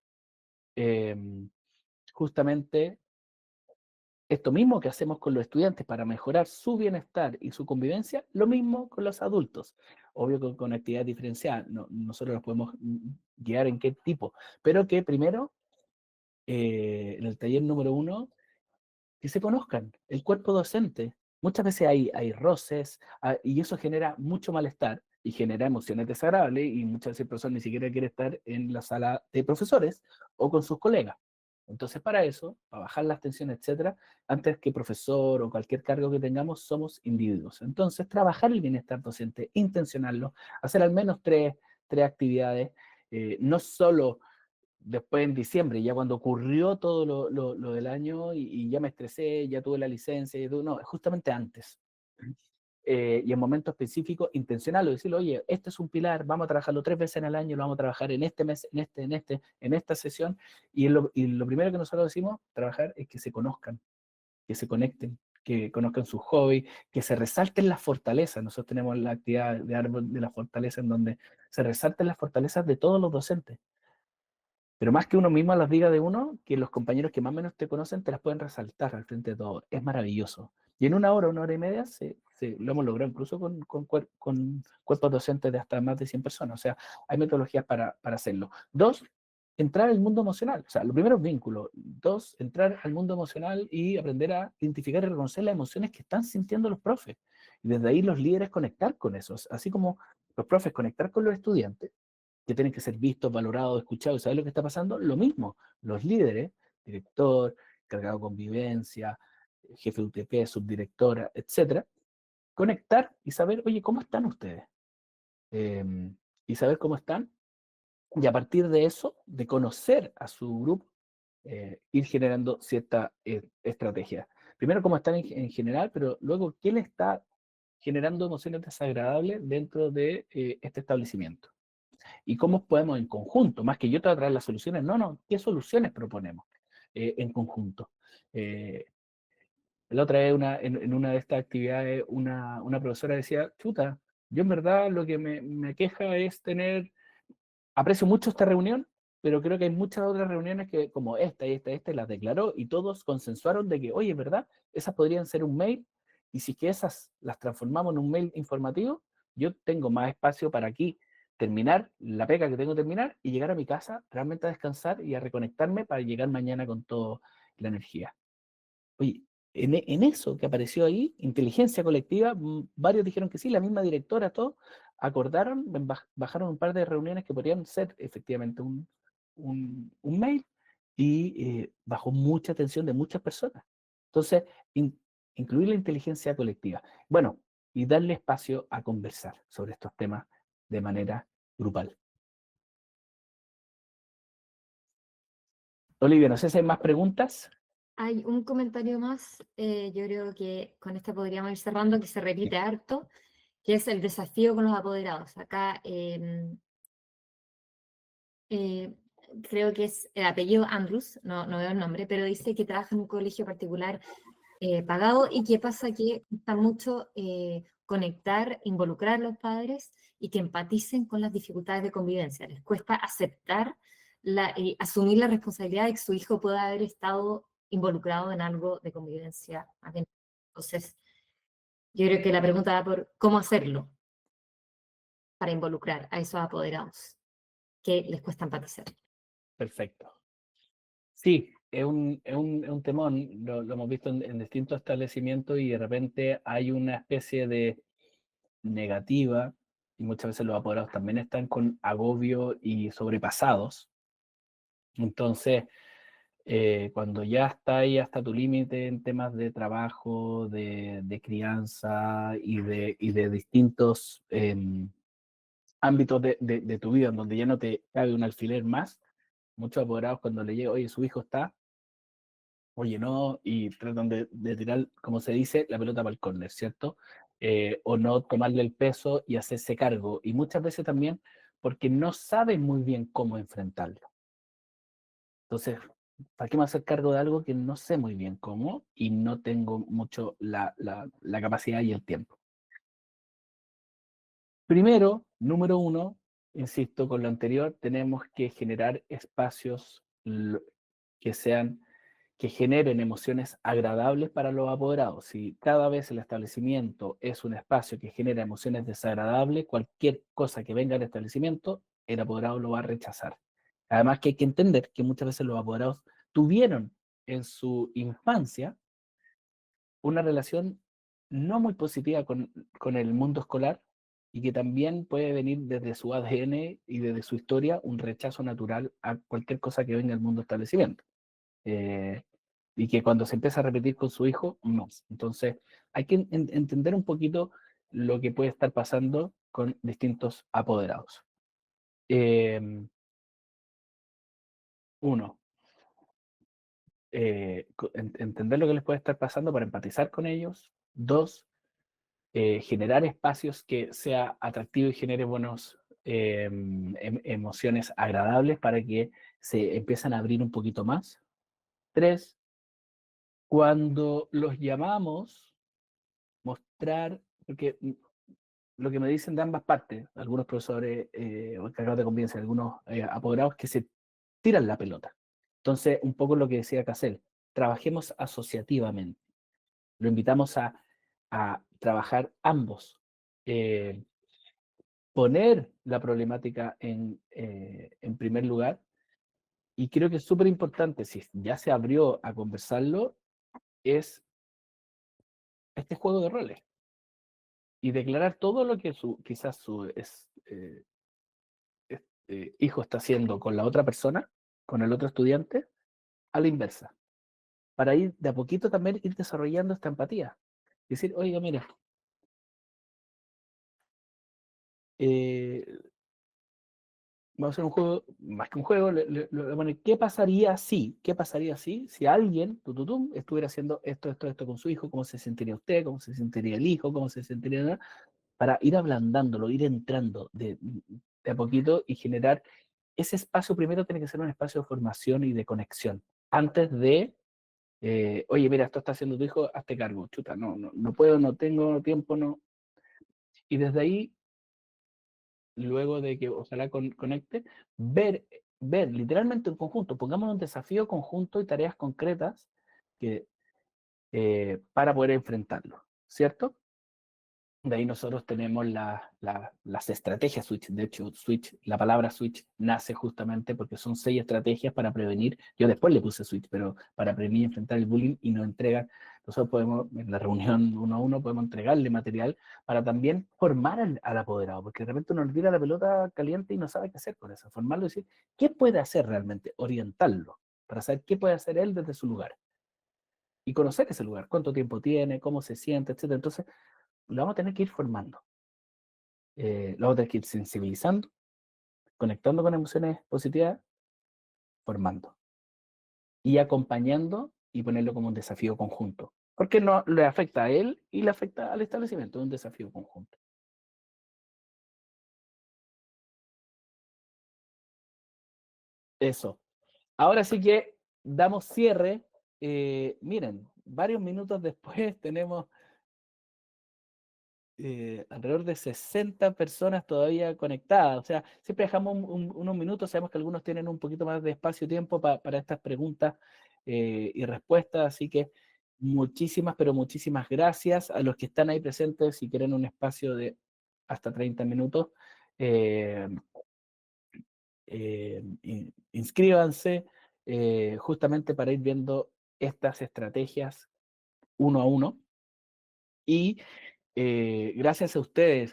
Justamente esto mismo que hacemos con los estudiantes para mejorar su bienestar y su convivencia, lo mismo con los adultos. Obvio con actividad diferenciada, nosotros los podemos guiar en qué tipo, pero que primero, en el taller número 1, que se conozcan, el cuerpo docente. Muchas veces hay roces y eso genera mucho malestar y genera emociones desagradables y muchas veces el profesor ni siquiera quiere estar en la sala de profesores o con sus colegas. Entonces, para eso, para bajar las tensiones, etcétera, antes que profesor o cualquier cargo que tengamos, somos individuos. Entonces, trabajar el bienestar docente, intencionarlo, hacer al menos tres actividades, no solo después en diciembre, ya cuando ocurrió todo lo del año y ya me estresé, ya tuve la licencia, no, justamente antes. Y en momentos específicos, intencionarlo, decirle, oye, este es un pilar, vamos a trabajarlo 3 veces en el año, lo vamos a trabajar en este mes, en esta sesión. Y lo primero que nosotros decimos, trabajar, es que se conozcan, que se conecten, que conozcan sus hobbies, que se resalten las fortalezas. Nosotros tenemos la actividad de árbol de la fortaleza en donde se resalten las fortalezas de todos los docentes. Pero más que uno mismo las diga de uno, que los compañeros que más o menos te conocen te las pueden resaltar al frente de todos. Es maravilloso. Y en una hora y media Sí, lo hemos logrado incluso con cuerpos docentes de hasta más de 100 personas. O sea, hay metodologías para hacerlo. Dos, entrar al mundo emocional. O sea, lo primero es vínculo. Dos, entrar al mundo emocional y aprender a identificar y reconocer las emociones que están sintiendo los profes. Y desde ahí los líderes conectar con eso. Así como los profes conectar con los estudiantes, que tienen que ser vistos, valorados, escuchados y saber lo que está pasando, lo mismo. Los líderes, director, encargado de convivencia, jefe de UTP, subdirectora, etcétera, conectar y saber, oye, ¿cómo están ustedes? Eh, y saber cómo están. Y a partir de eso, de conocer a su grupo, ir generando cierta estrategia. Primero, cómo están en general, pero luego, ¿qué le está generando emociones desagradables dentro de este establecimiento? Y cómo podemos en conjunto, más que yo te voy a traer las soluciones, no, no, ¿qué soluciones proponemos en conjunto? Eh, la otra vez en una de estas actividades, una profesora decía, chuta, yo en verdad lo que me queja es tener, aprecio mucho esta reunión, pero creo que hay muchas otras reuniones que como esta, las declaró y todos consensuaron de que, oye, ¿verdad? Esas podrían ser un mail y si es que esas las transformamos en un mail informativo, yo tengo más espacio para aquí terminar la pega que tengo que terminar y llegar a mi casa realmente a descansar y a reconectarme para llegar mañana con toda la energía. Oye, en eso que apareció ahí, inteligencia colectiva, varios dijeron que sí, la misma directora, todos acordaron, bajaron un par de reuniones que podrían ser efectivamente un mail y bajó mucha atención de muchas personas. Entonces, incluir la inteligencia colectiva. Bueno, y darle espacio a conversar sobre estos temas de manera grupal. Olivia, no sé si hay más preguntas. Hay un comentario más, yo creo que con este podríamos ir cerrando, que se Sí, repite harto, que es el desafío con los apoderados. Acá eh, creo que es el apellido Andrews, no veo el nombre, pero dice que trabaja en un colegio particular pagado y que pasa que está mucho conectar, involucrar a los padres y que empaticen con las dificultades de convivencia. Les cuesta aceptar, asumir la responsabilidad de que su hijo pueda haber estado involucrado en algo de convivencia. Entonces, yo creo que la pregunta va por cómo hacerlo para involucrar a esos apoderados que les cuesta empatizar. perfecto. Sí, es un temón, lo hemos visto en distintos establecimientos y de repente hay una especie de negativa y muchas veces los apoderados también están con agobio y sobrepasados. Entonces, cuando ya está ahí hasta tu límite en temas de trabajo, de crianza y de distintos ámbitos de tu vida en donde ya no te cabe un alfiler más, muchos apoderados cuando le llega, oye, su hijo está oye, no, y tratan de tirar, como se dice, la pelota para el córner, ¿cierto? O no tomarle el peso y hacerse cargo. Y muchas veces también porque no saben muy bien cómo enfrentarlo. Entonces, ¿para qué me hacer cargo de algo que no sé muy bien cómo y no tengo mucho la capacidad y el tiempo? Primero, número uno, insisto con lo anterior, tenemos que generar espacios que sean que generen emociones agradables para los apoderados. Si cada vez el establecimiento es un espacio que genera emociones desagradables, cualquier cosa que venga al establecimiento, el apoderado lo va a rechazar. Además que hay que entender que muchas veces los apoderados tuvieron en su infancia una relación no muy positiva con el mundo escolar y que también puede venir desde su ADN y desde su historia un rechazo natural a cualquier cosa que venga al mundo establecimiento. Eh, y que cuando se empieza a repetir con su hijo, más. Entonces, hay que entender un poquito lo que puede estar pasando con distintos apoderados. Eh, uno, entender lo que les puede estar pasando para empatizar con ellos. Dos, generar espacios que sea atractivo y genere buenos emociones agradables para que se empiezan a abrir un poquito más. Tres, cuando los llamamos, mostrar, porque lo que me dicen de ambas partes, algunos profesores o encargados de convivencia, algunos apoderados, que se tiran la pelota. Entonces, un poco lo que decía Casel, trabajemos asociativamente. Lo invitamos a a trabajar ambos. Poner la problemática en primer lugar, y creo que es súper importante, si ya se abrió a conversarlo, es este juego de roles y declarar todo lo que quizás hijo está haciendo con la otra persona, con el otro estudiante, a la inversa, para ir de a poquito también ir desarrollando esta empatía. Decir, oiga, mira, vamos a hacer un juego, más que un juego, le voy a poner, ¿qué pasaría si alguien, estuviera haciendo esto con su hijo? ¿Cómo se sentiría usted? ¿Cómo se sentiría el hijo? ¿Cómo se sentiría? Para ir ablandándolo, ir entrando de a poquito y generar ese espacio. Primero tiene que ser un espacio de formación y de conexión, antes de, oye, mira, esto está haciendo tu hijo, hazte cargo, chuta, no puedo, no tengo tiempo, no. Y desde ahí, luego de que ojalá conecte, ver literalmente en conjunto, pongamos un desafío conjunto y tareas concretas que, para poder enfrentarlo, ¿cierto? De ahí nosotros tenemos las estrategias Switch. De hecho, la palabra Switch nace justamente porque son 6 estrategias para prevenir. Yo después le puse Switch, pero para prevenir y enfrentar el bullying y nos entregan. Nosotros podemos, en la reunión 1 a 1, podemos entregarle material para también formar al apoderado, porque de repente uno le tira la pelota caliente y no sabe qué hacer con eso. Formarlo y decir, ¿qué puede hacer realmente? Orientarlo, para saber qué puede hacer él desde su lugar. Y conocer ese lugar, cuánto tiempo tiene, cómo se siente, etc. Entonces, lo vamos a tener que ir formando. Lo otro es que ir sensibilizando, conectando con emociones positivas, formando y acompañando y ponerlo como un desafío conjunto. Porque no le afecta a él y le afecta al establecimiento, es un desafío conjunto. Eso. Ahora sí que damos cierre. Miren, varios minutos después tenemos alrededor de 60 personas todavía conectadas. O sea, siempre dejamos unos minutos, sabemos que algunos tienen un poquito más de espacio-tiempo para estas preguntas y respuestas, así que muchísimas, pero muchísimas gracias a los que están ahí presentes. Si quieren un espacio de hasta 30 minutos, eh, inscríbanse justamente para ir viendo estas estrategias uno a uno. Y gracias a ustedes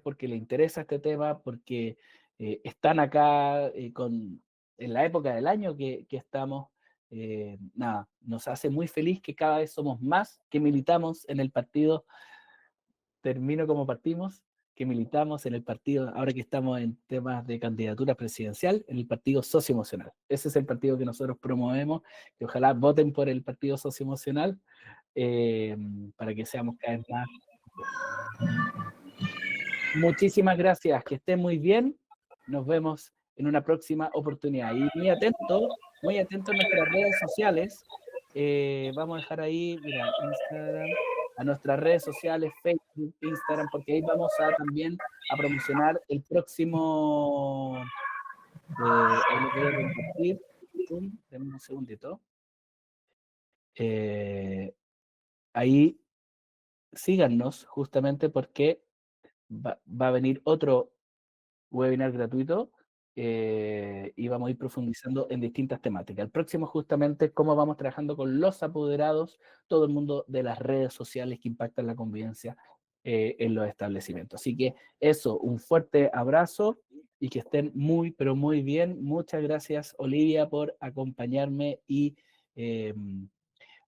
porque les interesa este tema, porque están acá en la época del año que estamos. Nada, nos hace muy feliz que cada vez somos más que militamos en el partido, termino como partimos, que militamos en el partido, ahora que estamos en temas de candidatura presidencial, en el partido socioemocional. Ese es el partido que nosotros promovemos, que ojalá voten por el partido socioemocional para que seamos cada vez más. Muchísimas gracias, que estén muy bien. Nos vemos en una próxima oportunidad. Y muy atento a nuestras redes sociales. Vamos a dejar ahí, mira, Instagram, a nuestras redes sociales, Facebook, Instagram, porque ahí vamos a también a promocionar el próximo. Ahí les voy a compartir. Denme un segundito. Ahí síganos justamente porque va a venir otro webinar gratuito y vamos a ir profundizando en distintas temáticas. El próximo justamente cómo vamos trabajando con los apoderados, todo el mundo de las redes sociales que impactan la convivencia en los establecimientos. Así que eso, un fuerte abrazo y que estén muy, pero muy bien. Muchas gracias, Olivia, por acompañarme y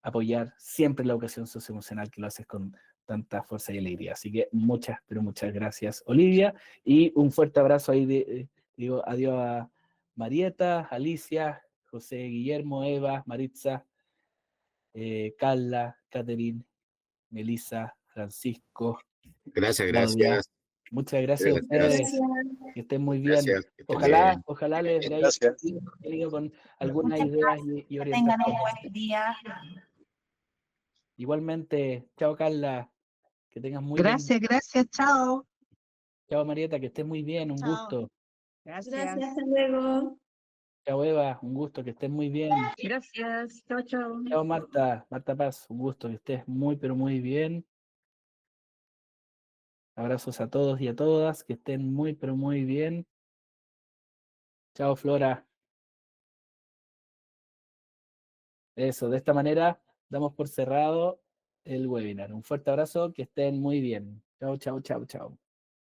apoyar siempre la educación socioemocional, que lo haces con tanta fuerza y alegría. Así que muchas, pero muchas gracias, Olivia, y un fuerte abrazo ahí, digo adiós a Marieta, Alicia, José Guillermo, Eva, Maritza, Carla, Catherine, Melissa, Francisco, Gracias, Claudia. gracias. Muchas gracias a ustedes, que estén muy bien. Gracias, que estén bien. Ojalá les haya ido con algunas ideas y Tengan un orientaciones. buen día. Igualmente, chao Carla, que tengas muy buen día. Gracias, gracias, chao. Chao Marieta, que estés muy bien, un Chao. gusto. Gracias. Hasta luego. Chao Eva, un gusto, que estés muy bien. Gracias. Chao, chao. Chao Marta, Marta Paz, un gusto, que estés muy, pero muy bien. Abrazos a todos y a todas, que estén muy, pero muy bien. Chao, Flora. Eso, de esta manera damos por cerrado el webinar. Un fuerte abrazo, que estén muy bien. Chao, chao, chao, chao.